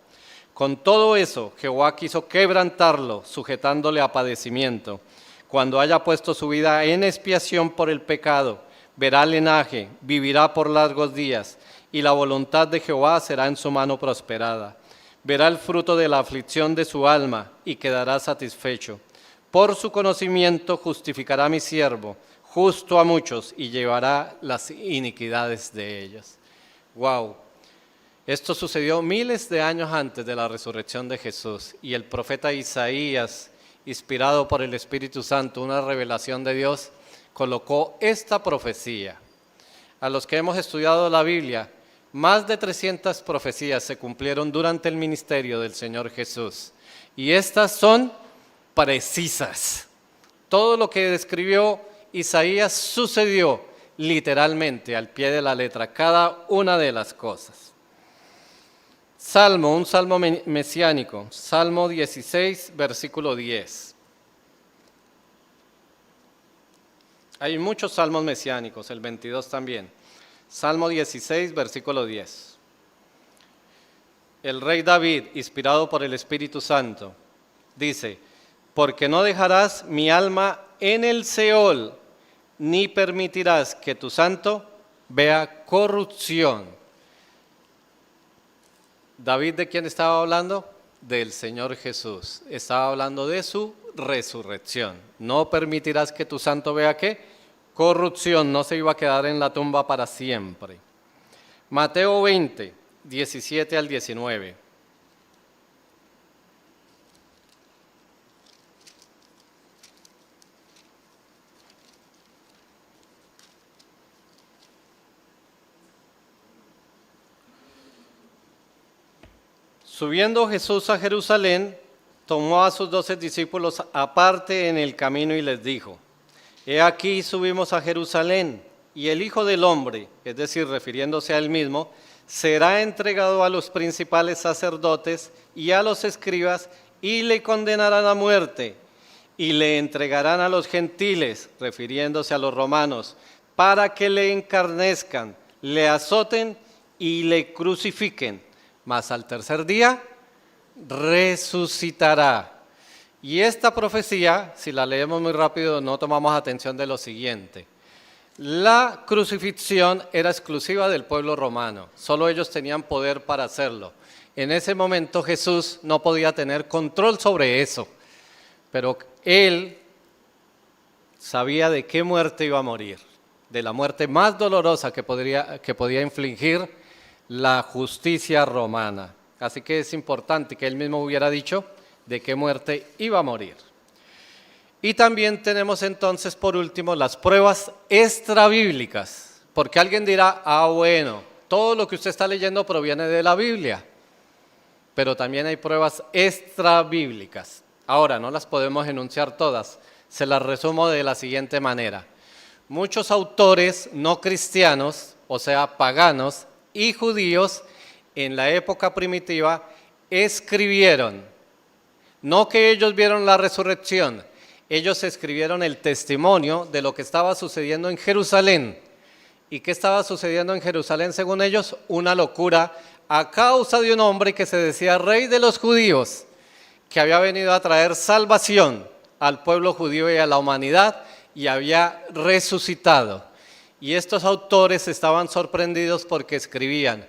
Con todo eso, Jehová quiso quebrantarlo, sujetándole a padecimiento. Cuando haya puesto su vida en expiación por el pecado, verá linaje, vivirá por largos días, y la voluntad de Jehová será en su mano prosperada. Verá el fruto de la aflicción de su alma, y quedará satisfecho. Por su conocimiento justificará a mi siervo, justo a muchos, y llevará las iniquidades de ellos. ¡Wow! Esto sucedió miles de años antes de la resurrección de Jesús, y el profeta Isaías, inspirado por el Espíritu Santo, una revelación de Dios, colocó esta profecía. A los que hemos estudiado la Biblia, más de 300 profecías se cumplieron durante el ministerio del Señor Jesús, y estas son precisas. Todo lo que describió Isaías sucedió literalmente al pie de la letra, cada una de las cosas. Salmo, un salmo mesiánico, Salmo 16, versículo 10. Hay muchos salmos mesiánicos, el 22 también. Salmo 16, versículo 10. El rey David, inspirado por el Espíritu Santo, dice: porque no dejarás mi alma en el Seol, ni permitirás que tu santo vea corrupción. David, ¿de quién estaba hablando? Del Señor Jesús. Estaba hablando de su resurrección. No permitirás que tu santo vea ¿qué? Corrupción. No se iba a quedar en la tumba para siempre. Mateo 20, 17 al 19. Subiendo Jesús a Jerusalén, tomó a sus 12 discípulos aparte en el camino y les dijo: he aquí subimos a Jerusalén, y el Hijo del Hombre, es decir, refiriéndose a él mismo, será entregado a los principales sacerdotes y a los escribas, y le condenarán a muerte, y le entregarán a los gentiles, refiriéndose a los romanos, para que le encarnezcan, le azoten y le crucifiquen. Mas al tercer día resucitará. Y esta profecía, si la leemos muy rápido, no tomamos atención de lo siguiente. La crucifixión era exclusiva del pueblo romano, solo ellos tenían poder para hacerlo. En ese momento Jesús no podía tener control sobre eso, pero él sabía de qué muerte iba a morir, de la muerte más dolorosa que podía infligir la justicia romana. Así que es importante que él mismo hubiera dicho de qué muerte iba a morir. Y también tenemos entonces, por último, las pruebas extrabíblicas. Porque alguien dirá: bueno, todo lo que usted está leyendo proviene de la Biblia. Pero también hay pruebas extrabíblicas. Ahora, no las podemos enunciar todas. Se las resumo de la siguiente manera. Muchos autores no cristianos, o sea, paganos, y judíos en la época primitiva escribieron, no que ellos vieron la resurrección, ellos escribieron el testimonio de lo que estaba sucediendo en Jerusalén, ¿Y qué estaba sucediendo en Jerusalén según ellos? Una locura a causa de un hombre que se decía rey de los judíos, que había venido a traer salvación al pueblo judío y a la humanidad y había resucitado. Y estos autores estaban sorprendidos porque escribían: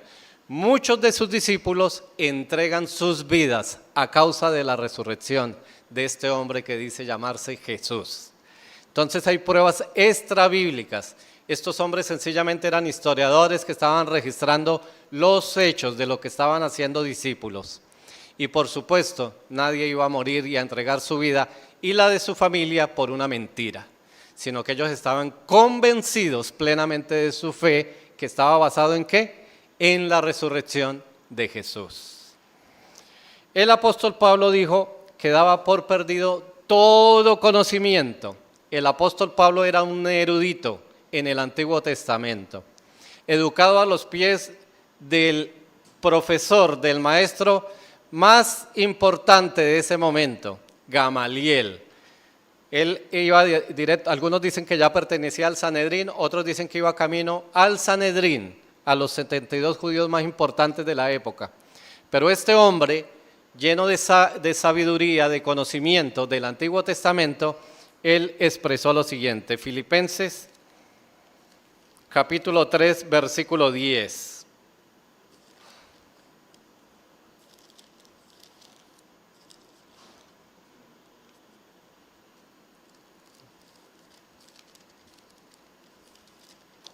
muchos de sus discípulos entregan sus vidas a causa de la resurrección de este hombre que dice llamarse Jesús. Entonces hay pruebas extrabíblicas. Estos hombres sencillamente eran historiadores que estaban registrando los hechos de lo que estaban haciendo discípulos. Y por supuesto, nadie iba a morir y a entregar su vida y la de su familia por una mentira, sino que ellos estaban convencidos plenamente de su fe, que estaba basado ¿en qué? En la resurrección de Jesús. El apóstol Pablo dijo que daba por perdido todo conocimiento. El apóstol Pablo era un erudito en el Antiguo Testamento, educado a los pies del profesor, del maestro más importante de ese momento, Gamaliel. Él iba directo, algunos dicen que ya pertenecía al Sanedrín, otros dicen que iba camino al Sanedrín, a los 72 judíos más importantes de la época. Pero este hombre, lleno de sabiduría, de conocimiento del Antiguo Testamento, él expresó lo siguiente: Filipenses capítulo 3, versículo 10.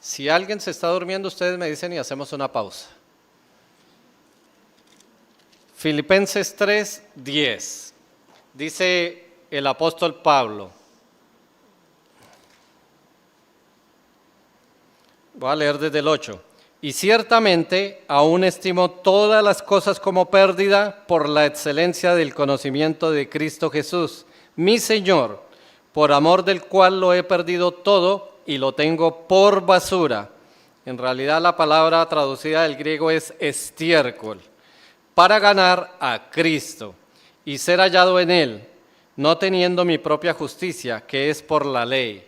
Si alguien se está durmiendo, ustedes me dicen y hacemos una pausa. Filipenses 3, 10. Dice el apóstol Pablo. Voy a leer desde el 8. Y ciertamente aún estimo todas las cosas como pérdida por la excelencia del conocimiento de Cristo Jesús, mi Señor, por amor del cual lo he perdido todo y lo tengo por basura. En realidad la palabra traducida del griego es estiércol, para ganar a Cristo y ser hallado en Él, no teniendo mi propia justicia, que es por la ley,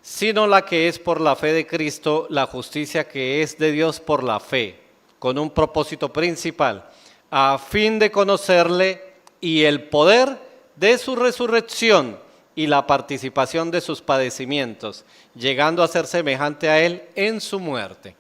sino la que es por la fe de Cristo, la justicia que es de Dios por la fe, con un propósito principal, a fin de conocerle y el poder de su resurrección y la participación de sus padecimientos, llegando a ser semejante a Él en su muerte.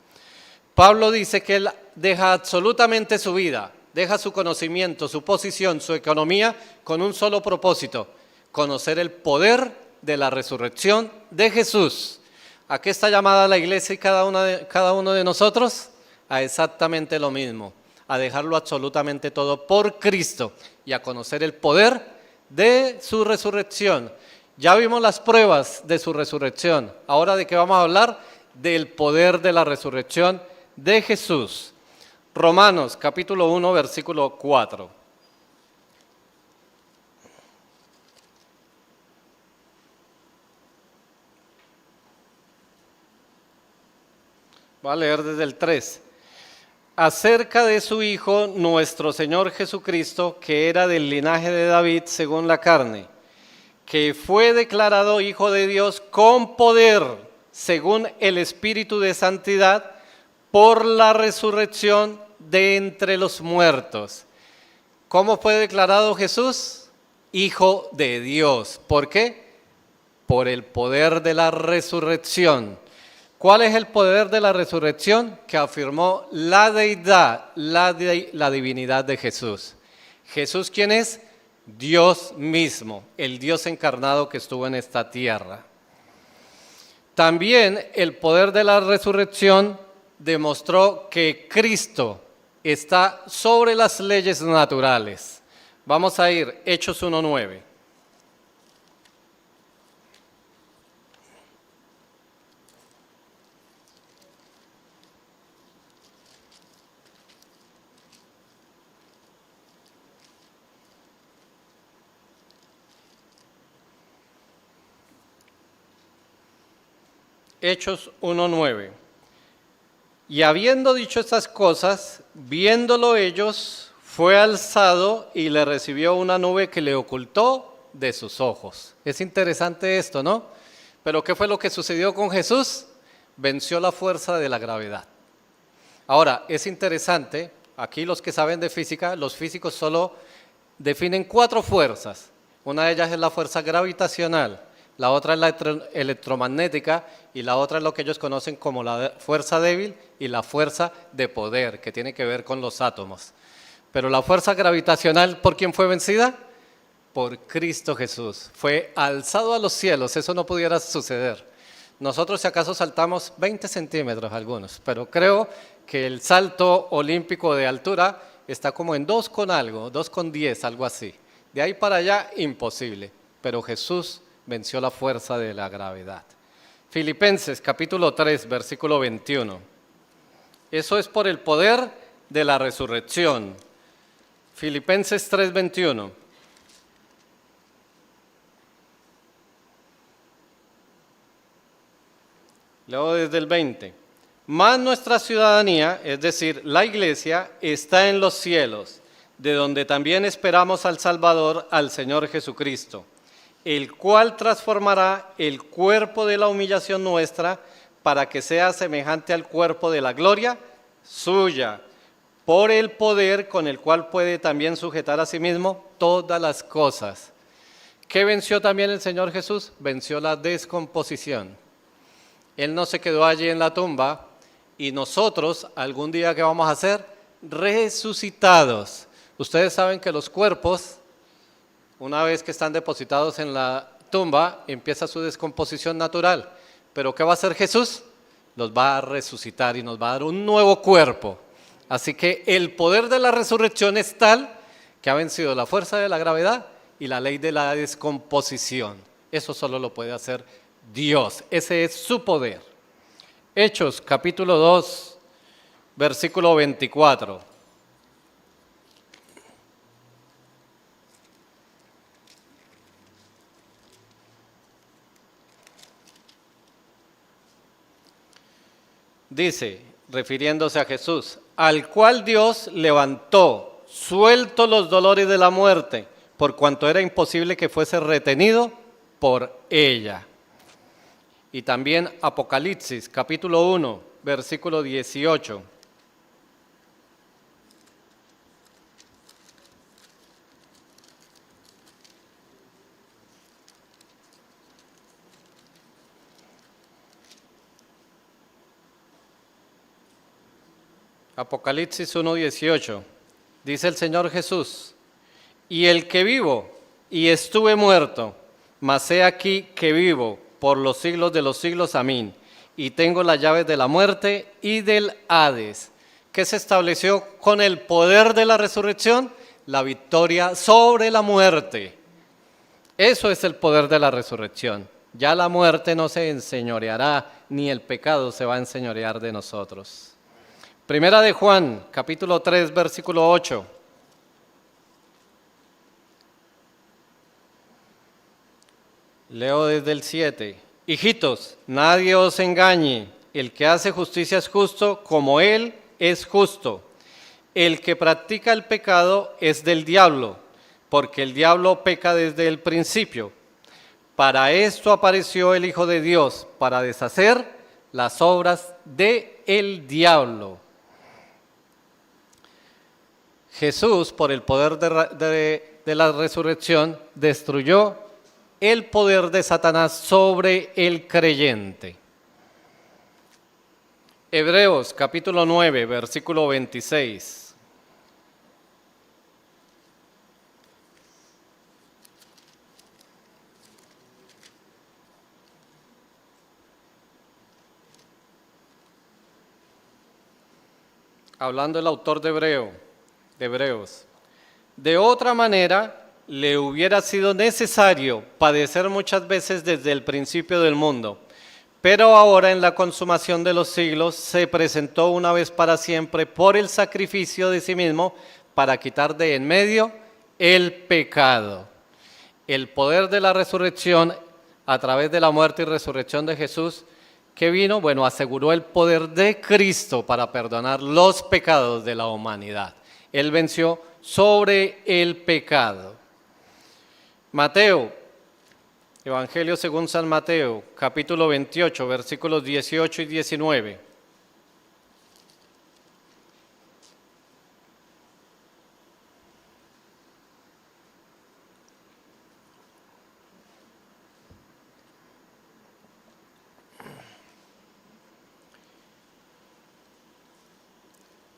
Pablo dice que él deja absolutamente su vida, deja su conocimiento, su posición, su economía, con un solo propósito: conocer el poder de la resurrección de Jesús. ¿A qué está llamada la iglesia y cada uno de nosotros? A exactamente lo mismo, a dejarlo absolutamente todo por Cristo y a conocer el poder de su resurrección. Ya vimos las pruebas de su resurrección. Ahora, ¿de qué vamos a hablar? Del poder de la resurrección de Jesús. Romanos capítulo 1, versículo 4. Voy a leer desde el 3. Acerca de su Hijo, nuestro Señor Jesucristo, que era del linaje de David según la carne, que fue declarado Hijo de Dios con poder, según el Espíritu de Santidad, por la resurrección de entre los muertos. ¿Cómo fue declarado Jesús? Hijo de Dios. ¿Por qué? Por el poder de la resurrección. ¿Cuál es el poder de la resurrección? Que afirmó la deidad, la divinidad de Jesús. ¿Jesús quién es? Dios mismo, el Dios encarnado que estuvo en esta tierra. También el poder de la resurrección demostró que Cristo está sobre las leyes naturales. Vamos a ir, Hechos 1:9. Hechos 1:9. Y habiendo dicho estas cosas, viéndolo ellos, fue alzado y le recibió una nube que le ocultó de sus ojos. Es interesante esto, ¿no? Pero ¿qué fue lo que sucedió con Jesús? venció la fuerza de la gravedad. Ahora, es interesante, aquí los que saben de física, los físicos solo definen 4 fuerzas. Una de ellas es la fuerza gravitacional, la otra es la electromagnética y la otra es lo que ellos conocen como la fuerza débil y la fuerza de poder, que tiene que ver con los átomos. Pero la fuerza gravitacional, ¿por quién fue vencida? Por Cristo Jesús. Fue alzado a los cielos, eso no pudiera suceder. Nosotros si acaso saltamos 20 centímetros algunos, pero creo que el salto olímpico de altura está como en 2 con algo, 2,10, algo así. De ahí para allá, imposible. Pero Jesús venció la fuerza de la gravedad. Filipenses capítulo 3, versículo 21. Eso es por el poder de la resurrección. Filipenses 3, 21. Leo desde el 20. Mas nuestra ciudadanía, es decir, la iglesia, está en los cielos, de donde también esperamos al Salvador, al Señor Jesucristo, el cual transformará el cuerpo de la humillación nuestra para que sea semejante al cuerpo de la gloria suya, por el poder con el cual puede también sujetar a sí mismo todas las cosas. ¿Qué venció también el Señor Jesús? Venció la descomposición. Él no se quedó allí en la tumba y nosotros, algún día, ¿qué vamos a hacer? Resucitados. Ustedes saben que los cuerpos, una vez que están depositados en la tumba, empieza su descomposición natural. ¿Pero qué va a hacer Jesús? Los va a resucitar y nos va a dar un nuevo cuerpo. Así que el poder de la resurrección es tal que ha vencido la fuerza de la gravedad y la ley de la descomposición. Eso solo lo puede hacer Dios, ese es su poder. Hechos capítulo 2, versículo 24. Dice, refiriéndose a Jesús, al cual Dios levantó, suelto los dolores de la muerte, por cuanto era imposible que fuese retenido por ella. Y también Apocalipsis, capítulo 1, versículo 18. Apocalipsis 1, 18. Dice el Señor Jesús, y el que vivo y estuve muerto, mas he aquí que vivo por los siglos de los siglos, amén. Y tengo las llaves de la muerte y del Hades. ¿Qué se estableció con el poder de la resurrección? La victoria sobre la muerte. Eso es el poder de la resurrección. Ya la muerte no se enseñoreará, ni el pecado se va a enseñorear de nosotros. Primera de Juan, capítulo 3, versículo 8. Leo desde el 7. Hijitos, nadie os engañe. El que hace justicia es justo como Él es justo. El que practica el pecado es del diablo, porque el diablo peca desde el principio. Para esto apareció el Hijo de Dios, para deshacer las obras del diablo. Jesús, por el poder de la resurrección, destruyó el poder de Satanás sobre el creyente. Hebreos capítulo 9, versículo 26. Hablando el autor de Hebreos. De otra manera, le hubiera sido necesario padecer muchas veces desde el principio del mundo, pero ahora en la consumación de los siglos se presentó una vez para siempre por el sacrificio de sí mismo para quitar de en medio el pecado. El poder de la resurrección a través de la muerte y resurrección de Jesús, ¿qué vino? Bueno, aseguró el poder de Cristo para perdonar los pecados de la humanidad. Él venció sobre el pecado. Evangelio según San Mateo, capítulo 28, versículos 18 y 19.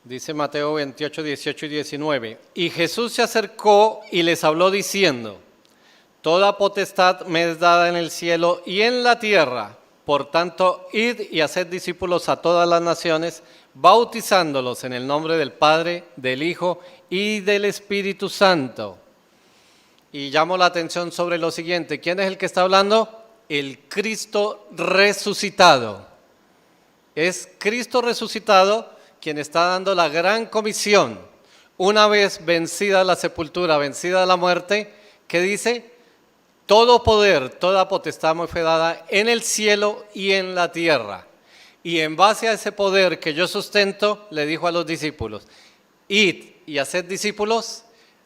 Dice Mateo 28, 18 y 19. Y Jesús se acercó y les habló diciendo: Toda potestad me es dada en el cielo y en la tierra. Por tanto, id y haced discípulos a todas las naciones, bautizándolos en el nombre del Padre, del Hijo y del Espíritu Santo. Y llamo la atención sobre lo siguiente. ¿Quién es el que está hablando? El Cristo resucitado. Es Cristo resucitado quien está dando la gran comisión. Una vez vencida la sepultura, vencida la muerte, ¿qué dice? Todo poder, toda potestad me fue dada en el cielo y en la tierra. Y en base a ese poder que yo sustento, le dijo a los discípulos: id y haced discípulos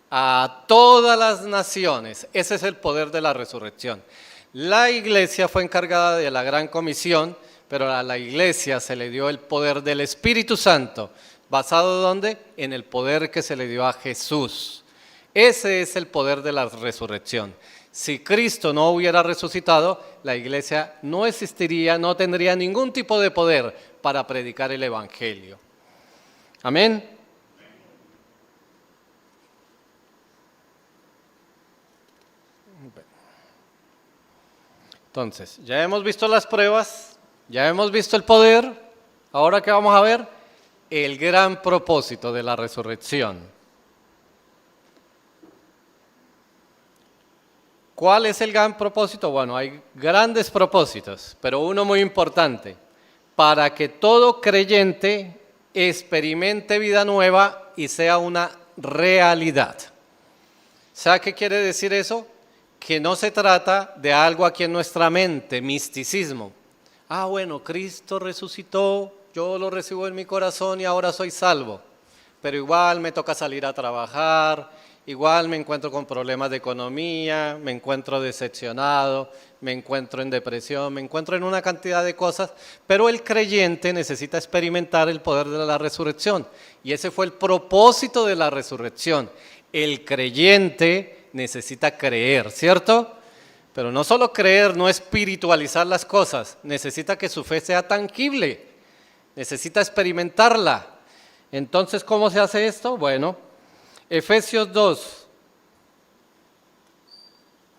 a todas las naciones. Ese es el poder de la resurrección. La iglesia fue encargada de la gran comisión, pero a la iglesia se le dio el poder del Espíritu Santo. ¿Basado ¿dónde? En el poder que se le dio a Jesús. Ese es el poder de la resurrección. Si Cristo no hubiera resucitado, la iglesia no existiría, no tendría ningún tipo de poder para predicar el Evangelio. Amén. Entonces, ya hemos visto las pruebas, ya hemos visto el poder. Ahora, ¿qué vamos a ver? El gran propósito de la resurrección. ¿Cuál es el gran propósito? Bueno, hay grandes propósitos, pero uno muy importante: para que todo creyente experimente vida nueva y sea una realidad. ¿Sabe qué quiere decir eso? Que no se trata de algo aquí en nuestra mente, misticismo. Bueno, Cristo resucitó, yo lo recibo en mi corazón y ahora soy salvo. Pero igual me toca salir a trabajar, igual me encuentro con problemas de economía, me encuentro decepcionado, me encuentro en depresión, me encuentro en una cantidad de cosas. Pero el creyente necesita experimentar el poder de la resurrección. Y ese fue el propósito de la resurrección. El creyente necesita creer, ¿cierto? Pero no solo creer, no espiritualizar las cosas, necesita que su fe sea tangible, necesita experimentarla. Entonces, ¿cómo se hace esto? Bueno, Efesios 2,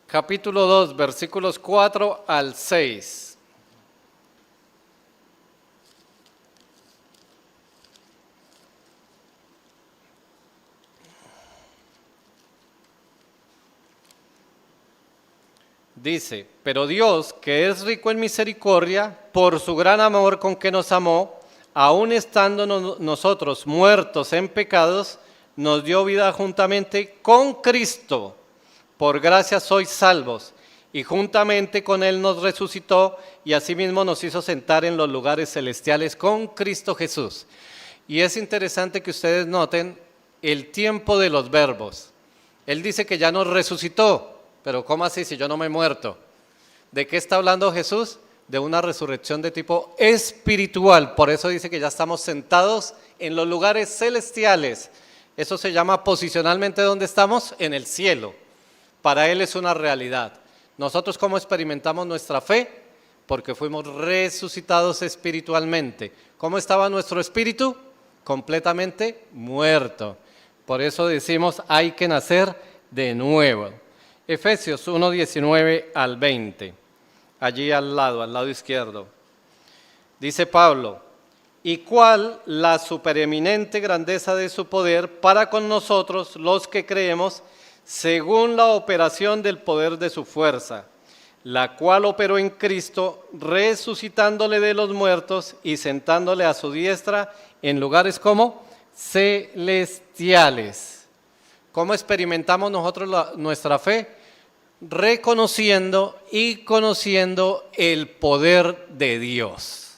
capítulo 2, versículos 4 al 6. Dice: pero Dios, que es rico en misericordia, por su gran amor con que nos amó, aun estando nosotros muertos en pecados, nos dio vida juntamente con Cristo. Por gracia sois salvos, y juntamente con Él nos resucitó, y asimismo nos hizo sentar en los lugares celestiales con Cristo Jesús. Y es interesante que ustedes noten el tiempo de los verbos. Él dice que ya nos resucitó. Pero ¿cómo así si yo no me he muerto? ¿De qué está hablando Jesús? De una resurrección de tipo espiritual. Por eso dice que ya estamos sentados en los lugares celestiales. Eso se llama posicionalmente, ¿dónde estamos? En el cielo. Para Él es una realidad. ¿Nosotros cómo experimentamos nuestra fe? Porque fuimos resucitados espiritualmente. ¿Cómo estaba nuestro espíritu? Completamente muerto. Por eso decimos, hay que nacer de nuevo. Efesios 1, 19 al 20, allí al lado izquierdo. Dice Pablo: ¿y cuál la supereminente grandeza de su poder para con nosotros los que creemos, según la operación del poder de su fuerza, la cual operó en Cristo, resucitándole de los muertos y sentándole a su diestra en lugares como celestiales? ¿Cómo experimentamos nosotros nuestra fe? Reconociendo y conociendo el poder de Dios.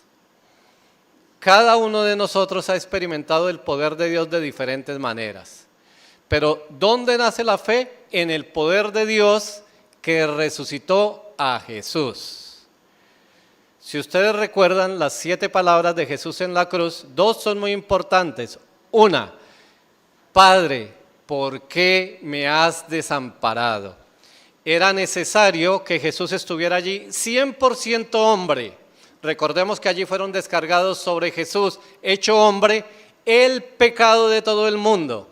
Cada uno de nosotros ha experimentado el poder de Dios de diferentes maneras. Pero ¿dónde nace la fe? En el poder de Dios que resucitó a Jesús. Si ustedes recuerdan las 7 palabras de Jesús en la cruz, 2 son muy importantes. Una, Padre, ¿por qué me has desamparado? Era necesario que Jesús estuviera allí 100% hombre. Recordemos que allí fueron descargados sobre Jesús, hecho hombre, el pecado de todo el mundo.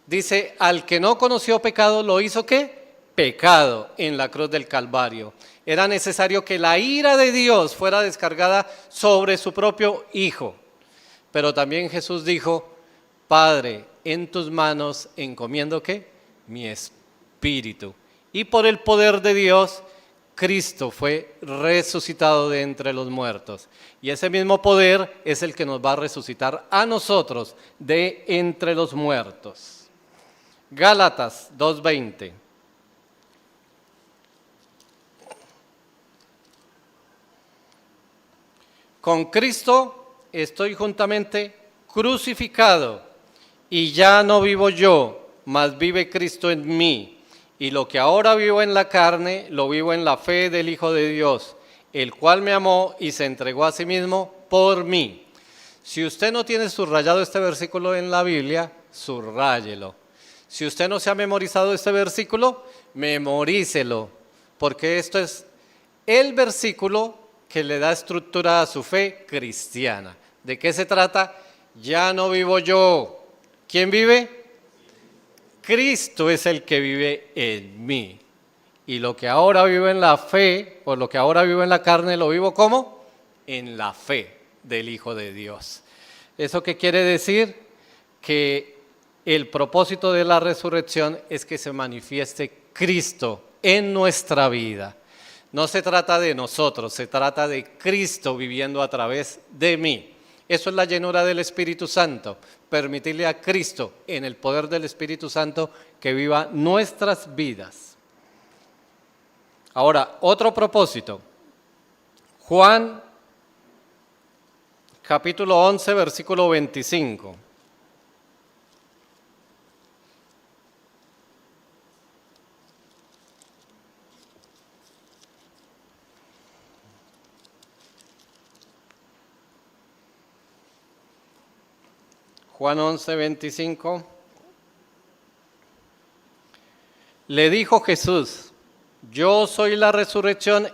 Dice, al que no conoció pecado, ¿lo hizo qué? Pecado en la cruz del Calvario. Era necesario que la ira de Dios fuera descargada sobre su propio Hijo. Pero también Jesús dijo, Padre, en tus manos encomiendo ¿qué? Mi espíritu. Y por el poder de Dios, Cristo fue resucitado de entre los muertos. Y ese mismo poder es el que nos va a resucitar a nosotros de entre los muertos. Gálatas 2:20. Con Cristo estoy juntamente crucificado, y ya no vivo yo, mas vive Cristo en mí. Y lo que ahora vivo en la carne, lo vivo en la fe del Hijo de Dios, el cual me amó y se entregó a sí mismo por mí. Si usted no tiene subrayado este versículo en la Biblia, subráyelo. Si usted no se ha memorizado este versículo, memorícelo, porque esto es el versículo que le da estructura a su fe cristiana. ¿De qué se trata? Ya no vivo yo. ¿Quién vive? Cristo es el que vive en mí. Y lo que ahora vivo en la fe, o lo que ahora vivo en la carne, ¿lo vivo cómo? En la fe del Hijo de Dios. ¿Eso qué quiere decir? Que el propósito de la resurrección es que se manifieste Cristo en nuestra vida. No se trata de nosotros, se trata de Cristo viviendo a través de mí. Eso es la llenura del Espíritu Santo, permitirle a Cristo en el poder del Espíritu Santo que viva nuestras vidas. Ahora, otro propósito. Juan capítulo 11, versículo 25. Juan 11, 25. Le dijo Jesús, yo soy la resurrección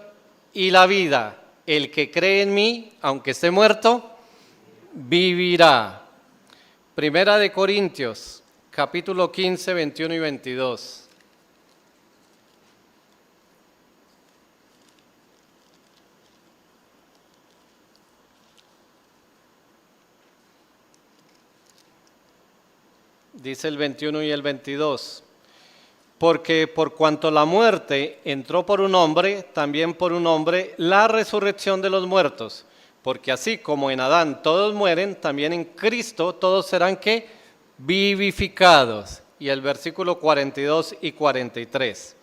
y la vida. El que cree en mí, aunque esté muerto, vivirá. Primera de Corintios, capítulo 15, 21 y 22. Dice el 21 y el 22. Porque por cuanto la muerte entró por un hombre, también por un hombre la resurrección de los muertos. Porque así como en Adán todos mueren, también en Cristo todos serán ¿qué? Vivificados. Y el versículo 42 y 43.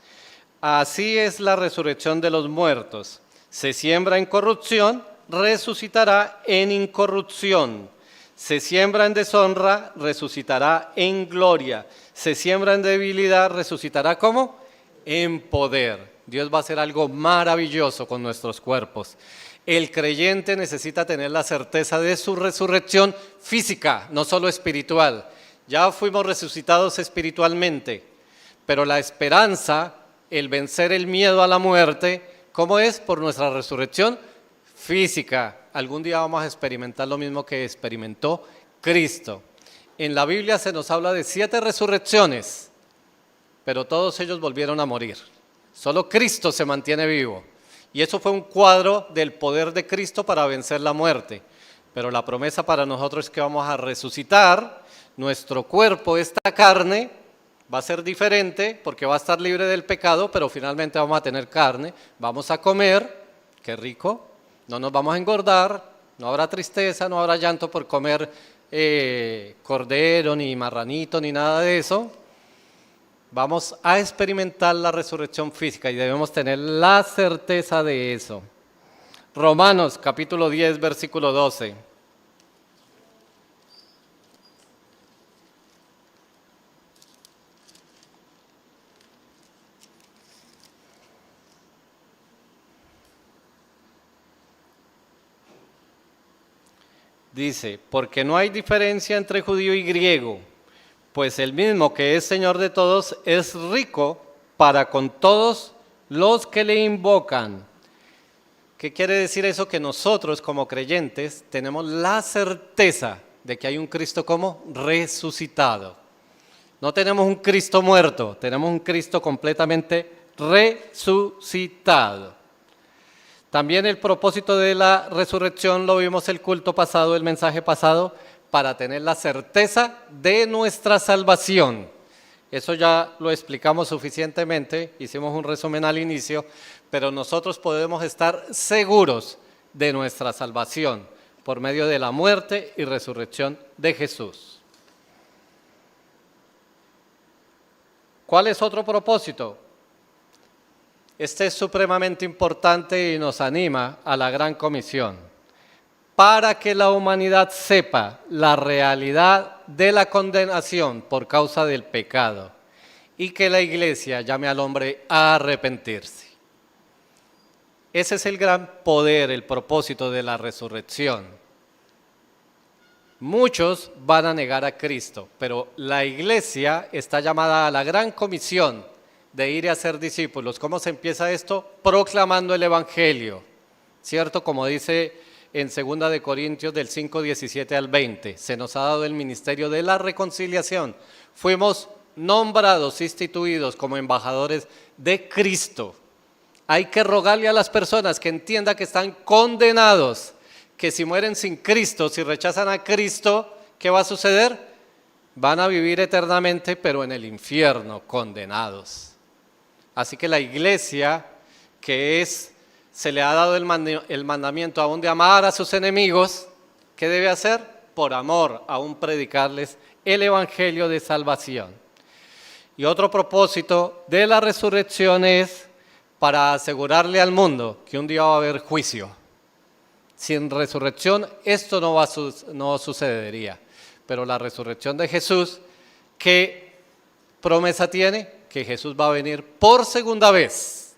Así es la resurrección de los muertos. Se siembra en corrupción, resucitará en incorrupción. Se siembra en deshonra, resucitará en gloria. Se siembra en debilidad, resucitará ¿cómo? En poder. Dios va a hacer algo maravilloso con nuestros cuerpos. El creyente necesita tener la certeza de su resurrección física, no solo espiritual. Ya fuimos resucitados espiritualmente, pero la esperanza, el vencer el miedo a la muerte, ¿cómo es? Por nuestra resurrección física. Algún día vamos a experimentar lo mismo que experimentó Cristo. En la Biblia se nos habla de 7 resurrecciones, pero todos ellos volvieron a morir. Solo Cristo se mantiene vivo. Y eso fue un cuadro del poder de Cristo para vencer la muerte. Pero la promesa para nosotros es que vamos a resucitar. Nuestro cuerpo, esta carne, va a ser diferente porque va a estar libre del pecado, pero finalmente vamos a tener carne. Vamos a comer, qué rico. No nos vamos a engordar, no habrá tristeza, no habrá llanto por comer cordero, ni marranito, ni nada de eso. Vamos a experimentar la resurrección física y debemos tener la certeza de eso. Romanos capítulo 10, versículo 12. Dice, porque no hay diferencia entre judío y griego, pues el mismo que es Señor de todos es rico para con todos los que le invocan. ¿Qué quiere decir eso? Que nosotros como creyentes tenemos la certeza de que hay un Cristo como resucitado. No tenemos un Cristo muerto, tenemos un Cristo completamente resucitado. También el propósito de la resurrección lo vimos el culto pasado, el mensaje pasado, para tener la certeza de nuestra salvación. Eso ya lo explicamos suficientemente, hicimos un resumen al inicio, pero nosotros podemos estar seguros de nuestra salvación por medio de la muerte y resurrección de Jesús. ¿Cuál es otro propósito? Este es supremamente importante y nos anima a la gran comisión, para que la humanidad sepa la realidad de la condenación por causa del pecado y que la iglesia llame al hombre a arrepentirse. Ese es el gran poder, el propósito de la resurrección. Muchos van a negar a Cristo, pero la iglesia está llamada a la gran comisión de ir a ser discípulos. ¿Cómo se empieza esto? Proclamando el evangelio, ¿cierto? Como dice en 2 de Corintios del 5, 17 al 20, se nos ha dado el ministerio de la reconciliación. Fuimos nombrados, instituidos como embajadores de Cristo. Hay que rogarle a las personas que entiendan que están condenados, que si mueren sin Cristo, si rechazan a Cristo, ¿qué va a suceder? Van a vivir eternamente, pero en el infierno, condenados. Así que la iglesia, se le ha dado el mandamiento aún de amar a sus enemigos, ¿qué debe hacer? Por amor, aún predicarles el evangelio de salvación. Y otro propósito de la resurrección es para asegurarle al mundo que un día va a haber juicio. Sin resurrección esto no sucedería, pero la resurrección de Jesús, ¿qué promesa tiene? Que Jesús va a venir por segunda vez.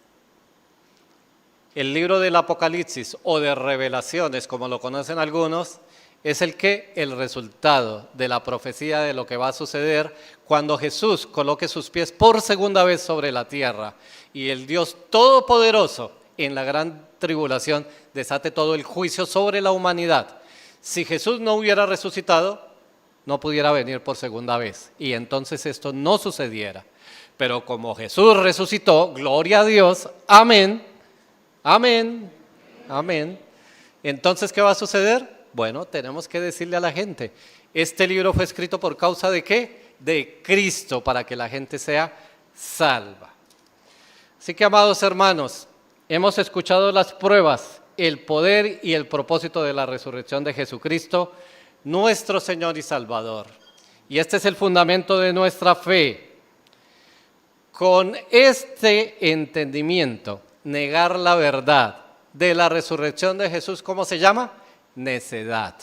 El libro del Apocalipsis o de Revelaciones, como lo conocen algunos, es el resultado de la profecía de lo que va a suceder cuando Jesús coloque sus pies por segunda vez sobre la tierra y el Dios Todopoderoso en la gran tribulación desate todo el juicio sobre la humanidad. Si Jesús no hubiera resucitado, no pudiera venir por segunda vez y entonces esto no sucediera. Pero como Jesús resucitó, gloria a Dios, amén, amén, amén. Entonces, ¿qué va a suceder? Bueno, tenemos que decirle a la gente, este libro fue escrito por causa ¿de qué? De Cristo, para que la gente sea salva. Así que, amados hermanos, hemos escuchado las pruebas, el poder y el propósito de la resurrección de Jesucristo, nuestro Señor y Salvador. Y este es el fundamento de nuestra fe. Con este entendimiento, negar la verdad de la resurrección de Jesús, ¿cómo se llama? Necedad.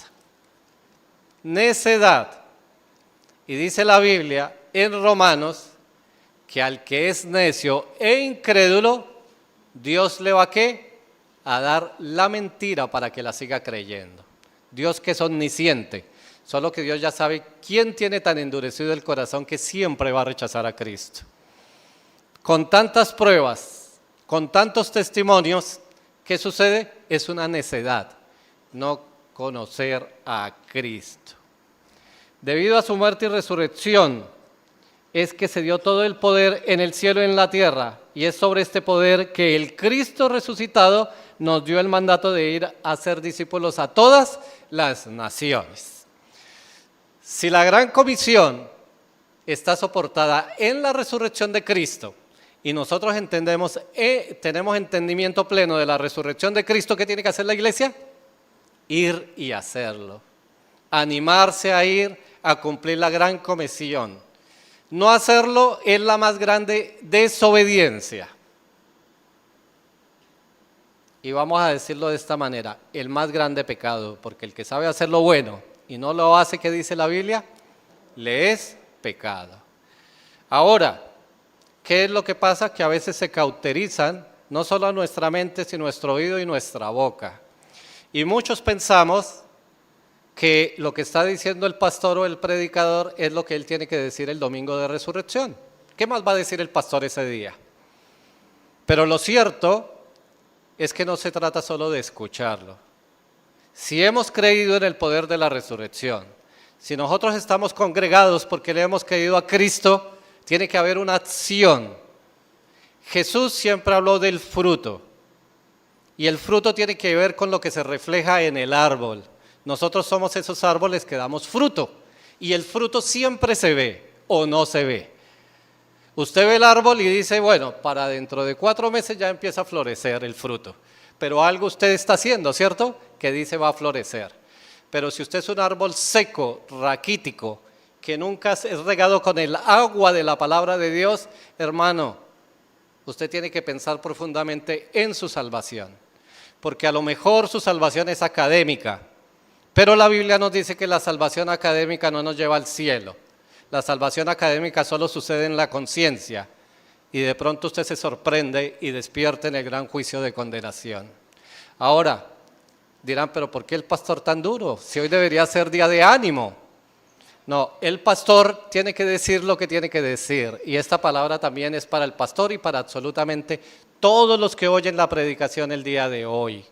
Necedad. Y dice la Biblia en Romanos que al que es necio e incrédulo, Dios le va a ¿qué? A dar la mentira para que la siga creyendo. Dios que es omnisciente, solo que Dios ya sabe quién tiene tan endurecido el corazón que siempre va a rechazar a Cristo. Con tantas pruebas, con tantos testimonios, ¿qué sucede? Es una necedad, no conocer a Cristo. Debido a su muerte y resurrección, es que se dio todo el poder en el cielo y en la tierra, y es sobre este poder que el Cristo resucitado nos dio el mandato de ir a ser discípulos a todas las naciones. Si la gran comisión está soportada en la resurrección de Cristo, y nosotros tenemos entendimiento pleno de la resurrección de Cristo, ¿qué tiene que hacer la iglesia? Ir y hacerlo. Animarse a ir a cumplir la gran comisión. No hacerlo es la más grande desobediencia. Y vamos a decirlo de esta manera, el más grande pecado, porque el que sabe hacer lo bueno y no lo hace, ¿qué dice la Biblia? Le es pecado. Ahora, ¿qué es lo que pasa? Que a veces se cauterizan no solo nuestra mente, sino nuestro oído y nuestra boca. Y muchos pensamos que lo que está diciendo el pastor o el predicador es lo que él tiene que decir el domingo de resurrección. ¿Qué más va a decir el pastor ese día? Pero lo cierto es que no se trata solo de escucharlo. Si hemos creído en el poder de la resurrección, si nosotros estamos congregados porque le hemos creído a Cristo, tiene que haber una acción. Jesús siempre habló del fruto, y el fruto tiene que ver con lo que se refleja en el árbol. Nosotros somos esos árboles que damos fruto, y el fruto siempre se ve o no se ve. Usted ve el árbol y dice, bueno, para dentro de 4 meses ya empieza a florecer el fruto, pero algo usted está haciendo, ¿cierto?, que dice va a florecer. Pero si usted es un árbol seco, raquítico, que nunca es regado con el agua de la palabra de Dios, hermano, usted tiene que pensar profundamente en su salvación, porque a lo mejor su salvación es académica, pero la Biblia nos dice que la salvación académica no nos lleva al cielo. La salvación académica solo sucede en la conciencia, y de pronto usted se sorprende y despierta en el gran juicio de condenación. Ahora, dirán, pero ¿por qué el pastor tan duro? Si hoy debería ser día de ánimo. No, el pastor tiene que decir lo que tiene que decir, y esta palabra también es para el pastor y para absolutamente todos los que oyen la predicación el día de hoy.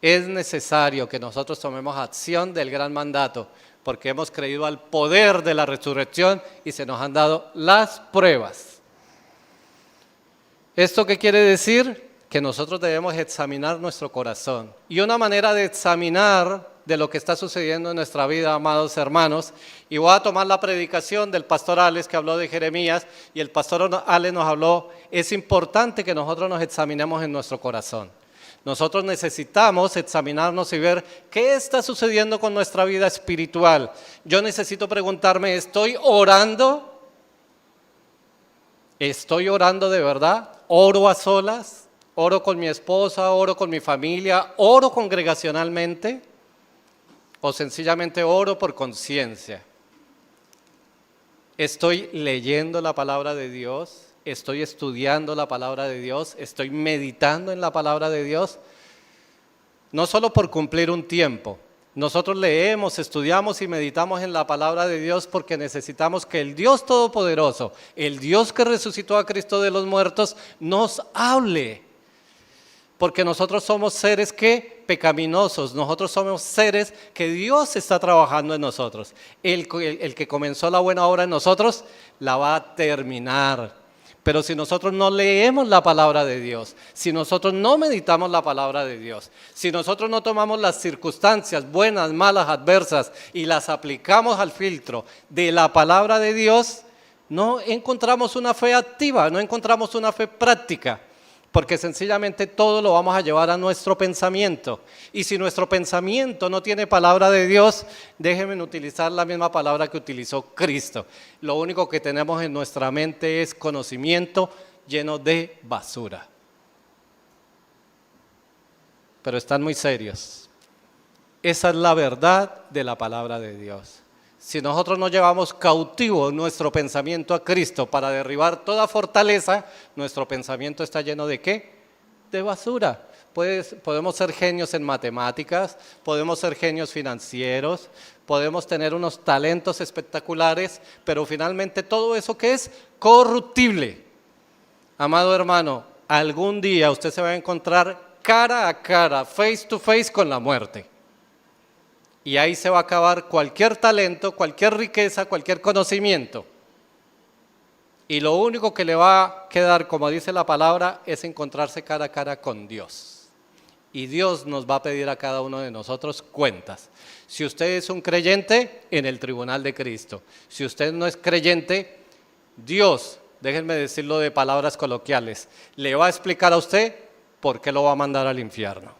Es necesario que nosotros tomemos acción del gran mandato, porque hemos creído al poder de la resurrección y se nos han dado las pruebas. ¿Esto qué quiere decir? Que nosotros debemos examinar nuestro corazón. Y una manera de examinar de lo que está sucediendo en nuestra vida, amados hermanos, y voy a tomar la predicación del pastor Alex que habló de Jeremías, y el pastor Alex nos habló, es importante que nosotros nos examinemos en nuestro corazón. Nosotros necesitamos examinarnos y ver qué está sucediendo con nuestra vida espiritual. Yo necesito preguntarme, ¿estoy orando? ¿Estoy orando de verdad? ¿Oro a solas? ¿Oro con mi esposa? ¿Oro con mi familia? ¿Oro congregacionalmente? ¿O sencillamente oro por conciencia? ¿Estoy leyendo la palabra de Dios? ¿Estoy estudiando la palabra de Dios? ¿Estoy meditando en la palabra de Dios? No solo por cumplir un tiempo. Nosotros leemos, estudiamos y meditamos en la palabra de Dios porque necesitamos que el Dios Todopoderoso, el Dios que resucitó a Cristo de los muertos, nos hable. Porque nosotros somos seres que pecaminosos, nosotros somos seres que Dios está trabajando en nosotros. El que comenzó la buena obra en nosotros, la va a terminar. Pero si nosotros no leemos la palabra de Dios, si nosotros no meditamos la palabra de Dios, si nosotros no tomamos las circunstancias buenas, malas, adversas y las aplicamos al filtro de la palabra de Dios, no encontramos una fe activa, no encontramos una fe práctica. Porque sencillamente todo lo vamos a llevar a nuestro pensamiento. Y si nuestro pensamiento no tiene palabra de Dios, déjenme utilizar la misma palabra que utilizó Cristo. Lo único que tenemos en nuestra mente es conocimiento lleno de basura. Pero están muy serios. Esa es la verdad de la palabra de Dios. Si nosotros no llevamos cautivo nuestro pensamiento a Cristo para derribar toda fortaleza, nuestro pensamiento está lleno ¿de qué? De basura. Podemos ser genios en matemáticas, podemos ser genios financieros, podemos tener unos talentos espectaculares, pero finalmente todo eso que es corruptible. Amado hermano, algún día usted se va a encontrar cara a cara, face to face con la muerte. Y ahí se va a acabar cualquier talento, cualquier riqueza, cualquier conocimiento. Y lo único que le va a quedar, como dice la palabra, es encontrarse cara a cara con Dios. Y Dios nos va a pedir a cada uno de nosotros cuentas. Si usted es un creyente, en el tribunal de Cristo. Si usted no es creyente, Dios, déjenme decirlo de palabras coloquiales, le va a explicar a usted por qué lo va a mandar al infierno.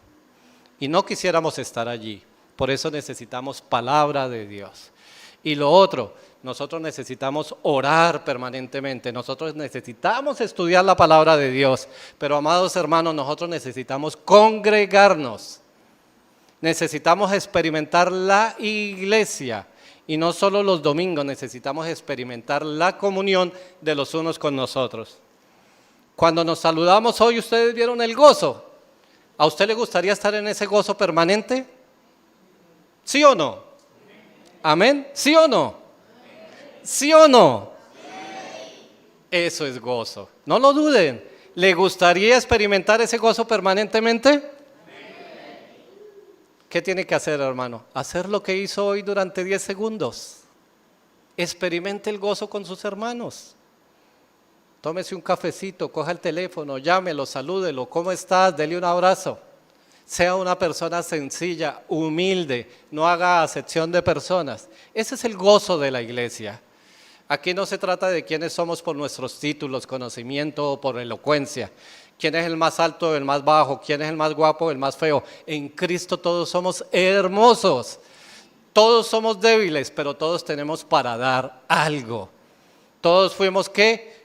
Y no quisiéramos estar allí. Por eso necesitamos palabra de Dios. Y lo otro, nosotros necesitamos orar permanentemente, nosotros necesitamos estudiar la palabra de Dios, pero amados hermanos, nosotros necesitamos congregarnos, necesitamos experimentar la iglesia, y no solo los domingos, necesitamos experimentar la comunión de los unos con nosotros. Cuando nos saludamos hoy, ¿ustedes vieron el gozo? ¿A usted le gustaría estar en ese gozo permanente? ¿Sí o no? ¿Amén? ¿Sí o no? ¿Sí o no? Eso es gozo. No lo duden. ¿Le gustaría experimentar ese gozo permanentemente? ¿Qué tiene que hacer, hermano? Hacer lo que hizo hoy durante 10 segundos. Experimente el gozo con sus hermanos. Tómese un cafecito, coja el teléfono, llámelo, salúdelo. ¿Cómo estás? Dele un abrazo. Sea una persona sencilla, humilde, no haga acepción de personas. Ese es el gozo de la iglesia. Aquí no se trata de quiénes somos por nuestros títulos, conocimiento o por elocuencia. ¿Quién es el más alto o el más bajo? ¿Quién es el más guapo o el más feo? En Cristo todos somos hermosos. Todos somos débiles, pero todos tenemos para dar algo. Todos fuimos, ¿qué?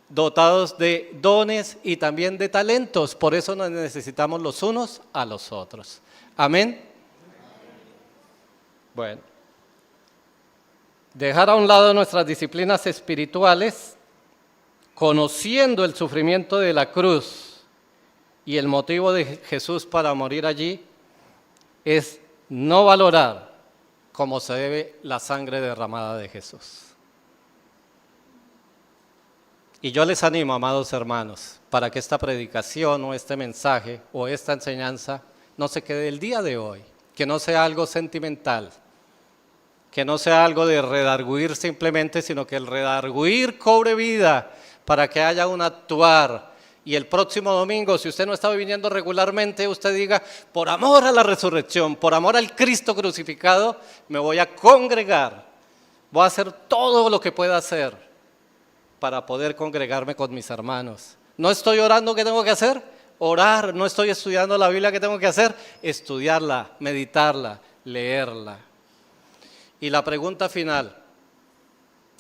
Dotados de dones y también de talentos. Por eso nos necesitamos los unos a los otros. Amén. Bueno. Dejar a un lado nuestras disciplinas espirituales, conociendo el sufrimiento de la cruz y el motivo de Jesús para morir allí, es no valorar como se debe la sangre derramada de Jesús. Y yo les animo, amados hermanos, para que esta predicación o este mensaje o esta enseñanza no se quede el día de hoy, que no sea algo sentimental, que no sea algo de redarguir simplemente, sino que el redarguir cobre vida para que haya un actuar. Y el próximo domingo, si usted no está viniendo regularmente, usted diga, por amor a la resurrección, por amor al Cristo crucificado, me voy a congregar. Voy a hacer todo lo que pueda hacer para poder congregarme con mis hermanos. ¿No estoy orando? ¿Qué tengo que hacer? Orar. ¿No estoy estudiando la Biblia? ¿Qué tengo que hacer? Estudiarla, meditarla, leerla. Y la pregunta final,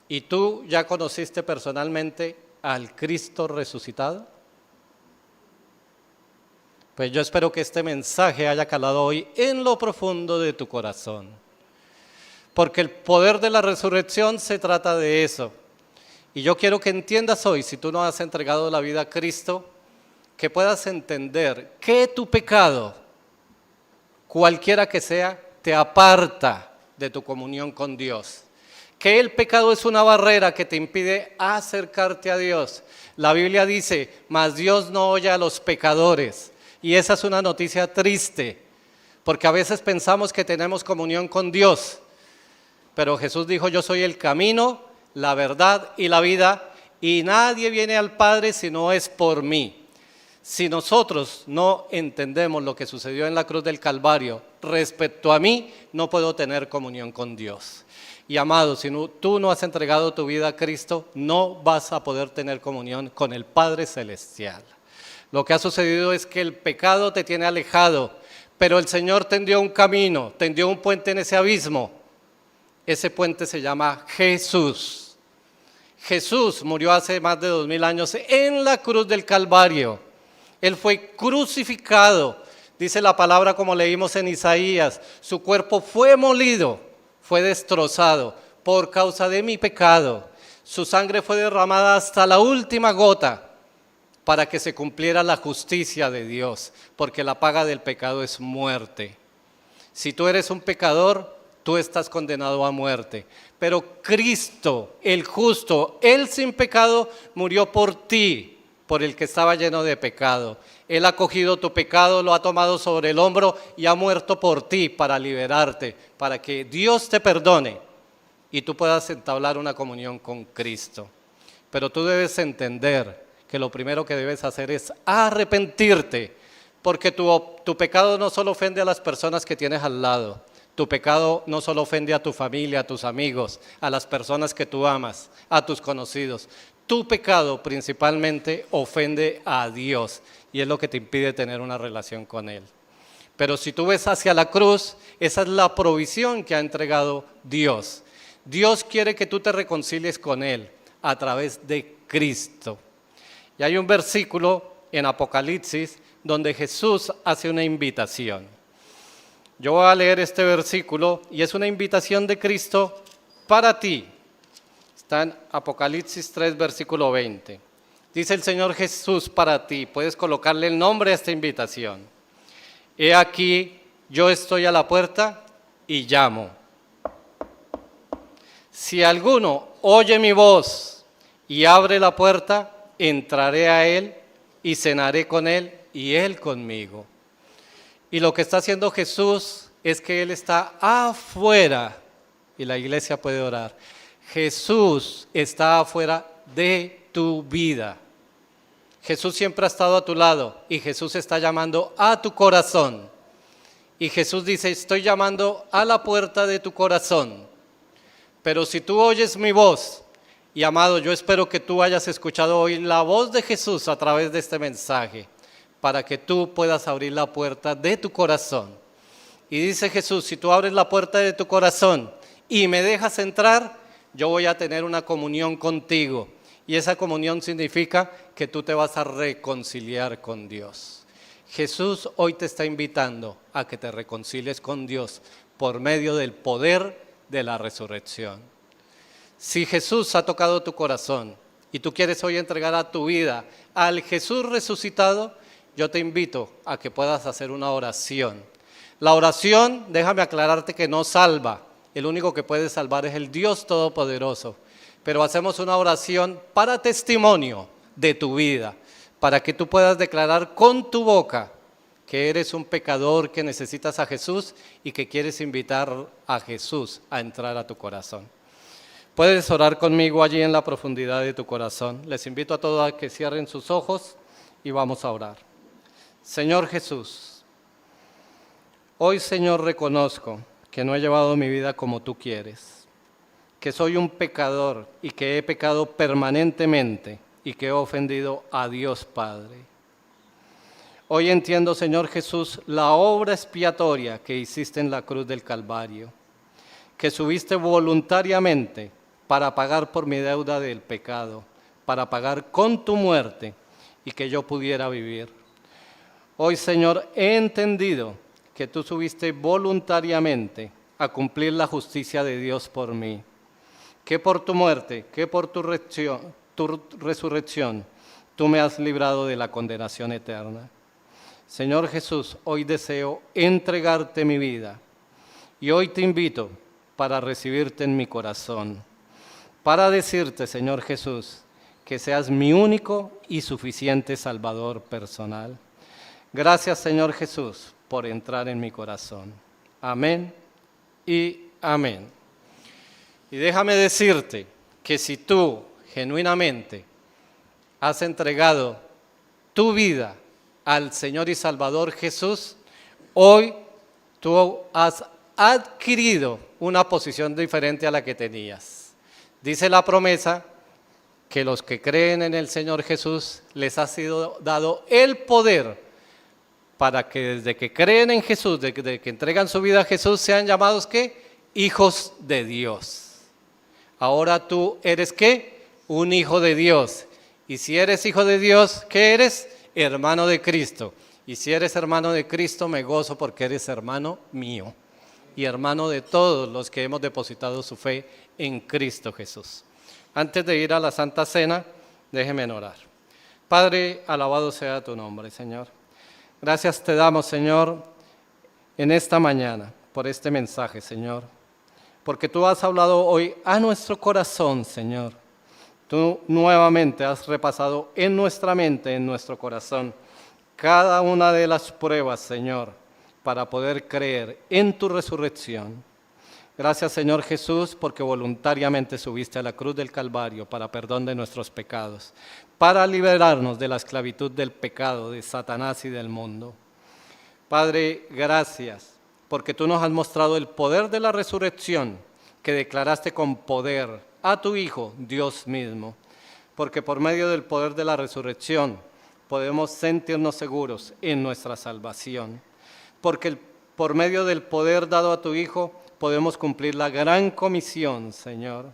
¿y tú ya conociste personalmente al Cristo resucitado? Pues yo espero que este mensaje haya calado hoy en lo profundo de tu corazón. Porque el poder de la resurrección se trata de eso. Y yo quiero que entiendas hoy, si tú no has entregado la vida a Cristo, que puedas entender que tu pecado, cualquiera que sea, te aparta de tu comunión con Dios. Que el pecado es una barrera que te impide acercarte a Dios. La Biblia dice, mas Dios no oye a los pecadores. Y esa es una noticia triste, porque a veces pensamos que tenemos comunión con Dios. Pero Jesús dijo, yo soy el camino, la verdad y la vida, y nadie viene al Padre si no es por mí. Si nosotros no entendemos lo que sucedió en la cruz del Calvario respecto a mí, no puedo tener comunión con Dios. Y amado, si tú no has entregado tu vida a Cristo, no vas a poder tener comunión con el Padre Celestial. Lo que ha sucedido es que el pecado te tiene alejado, pero el Señor tendió un camino, tendió un puente en ese abismo. Ese puente se llama Jesús. Jesús murió hace más de 2000 años en la cruz del Calvario. Él fue crucificado, dice la palabra como leímos en Isaías, su cuerpo fue molido, fue destrozado por causa de mi pecado. Su sangre fue derramada hasta la última gota para que se cumpliera la justicia de Dios, porque la paga del pecado es muerte. Si tú eres un pecador, tú estás condenado a muerte. Pero Cristo, el justo, Él sin pecado, murió por ti, por el que estaba lleno de pecado. Él ha cogido tu pecado, lo ha tomado sobre el hombro y ha muerto por ti para liberarte, para que Dios te perdone y tú puedas entablar una comunión con Cristo. Pero tú debes entender que lo primero que debes hacer es arrepentirte, porque tu pecado no solo ofende a las personas que tienes al lado, tu pecado no solo ofende a tu familia, a tus amigos, a las personas que tú amas, a tus conocidos. Tu pecado principalmente ofende a Dios y es lo que te impide tener una relación con Él. Pero si tú ves hacia la cruz, esa es la provisión que ha entregado Dios. Dios quiere que tú te reconcilies con Él a través de Cristo. Y hay un versículo en Apocalipsis donde Jesús hace una invitación. Yo voy a leer este versículo y es una invitación de Cristo para ti. Está en Apocalipsis 3, versículo 20. Dice el Señor Jesús para ti, puedes colocarle el nombre a esta invitación. He aquí, yo estoy a la puerta y llamo. Si alguno oye mi voz y abre la puerta, entraré a él y cenaré con él y él conmigo. Y lo que está haciendo Jesús es que Él está afuera y la iglesia puede orar. Jesús está afuera de tu vida. Jesús siempre ha estado a tu lado y Jesús está llamando a tu corazón. Y Jesús dice, estoy llamando a la puerta de tu corazón. Pero si tú oyes mi voz, y amado, yo espero que tú hayas escuchado hoy la voz de Jesús a través de este mensaje, para que tú puedas abrir la puerta de tu corazón. Y dice Jesús, si tú abres la puerta de tu corazón y me dejas entrar, yo voy a tener una comunión contigo. Y esa comunión significa que tú te vas a reconciliar con Dios. Jesús hoy te está invitando a que te reconcilies con Dios por medio del poder de la resurrección. Si Jesús ha tocado tu corazón y tú quieres hoy entregar a tu vida al Jesús resucitado, yo te invito a que puedas hacer una oración. La oración, déjame aclararte que no salva. El único que puede salvar es el Dios Todopoderoso. Pero hacemos una oración para testimonio de tu vida, para que tú puedas declarar con tu boca que eres un pecador, que necesitas a Jesús y que quieres invitar a Jesús a entrar a tu corazón. Puedes orar conmigo allí en la profundidad de tu corazón. Les invito a todos a que cierren sus ojos y vamos a orar. Señor Jesús, hoy Señor reconozco que no he llevado mi vida como tú quieres, que soy un pecador y que he pecado permanentemente y que he ofendido a Dios Padre. Hoy entiendo, Señor Jesús, la obra expiatoria que hiciste en la cruz del Calvario, que subiste voluntariamente para pagar por mi deuda del pecado, para pagar con tu muerte y que yo pudiera vivir. Hoy, Señor, he entendido que tú subiste voluntariamente a cumplir la justicia de Dios por mí, que por tu muerte, que por tu resurrección, tú me has librado de la condenación eterna. Señor Jesús, hoy deseo entregarte mi vida y hoy te invito para recibirte en mi corazón, para decirte, Señor Jesús, que seas mi único y suficiente Salvador personal. Gracias, Señor Jesús, por entrar en mi corazón. Amén y amén. Y déjame decirte que si tú genuinamente has entregado tu vida al Señor y Salvador Jesús, hoy tú has adquirido una posición diferente a la que tenías. Dice la promesa que los que creen en el Señor Jesús les ha sido dado el poder para que desde que creen en Jesús, desde que entregan su vida a Jesús, sean llamados ¿qué? Hijos de Dios. Ahora tú eres ¿qué? Un hijo de Dios. Y si eres hijo de Dios, ¿qué eres? Hermano de Cristo. Y si eres hermano de Cristo, me gozo porque eres hermano mío y hermano de todos los que hemos depositado su fe en Cristo Jesús. Antes de ir a la Santa Cena, déjeme orar. Padre, alabado sea tu nombre, Señor. Gracias te damos, Señor, en esta mañana por este mensaje, Señor, porque tú has hablado hoy a nuestro corazón, Señor. Tú nuevamente has repasado en nuestra mente, en nuestro corazón, cada una de las pruebas, Señor, para poder creer en tu resurrección. Gracias, Señor Jesús, porque voluntariamente subiste a la cruz del Calvario para perdón de nuestros pecados, para liberarnos de la esclavitud del pecado, de Satanás y del mundo. Padre, gracias, porque tú nos has mostrado el poder de la resurrección que declaraste con poder a tu Hijo, Dios mismo, porque por medio del poder de la resurrección podemos sentirnos seguros en nuestra salvación, porque por medio del poder dado a tu Hijo podemos cumplir la gran comisión, Señor.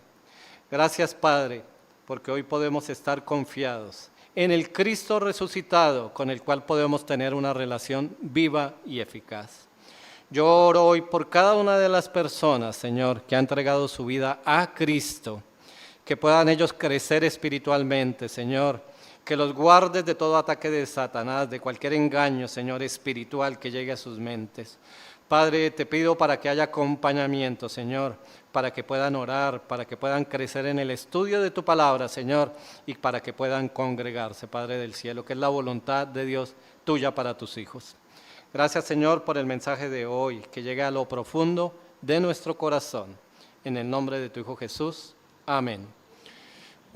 Gracias, Padre, porque hoy podemos estar confiados en el Cristo resucitado, con el cual podemos tener una relación viva y eficaz. Yo oro hoy por cada una de las personas, Señor, que ha entregado su vida a Cristo, que puedan ellos crecer espiritualmente, Señor, que los guardes de todo ataque de Satanás, de cualquier engaño, Señor, espiritual que llegue a sus mentes. Padre, te pido para que haya acompañamiento, Señor, para que puedan orar, para que puedan crecer en el estudio de tu palabra, Señor, y para que puedan congregarse, Padre del cielo, que es la voluntad de Dios tuya para tus hijos. Gracias, Señor, por el mensaje de hoy, que llegue a lo profundo de nuestro corazón. En el nombre de tu Hijo Jesús. Amén.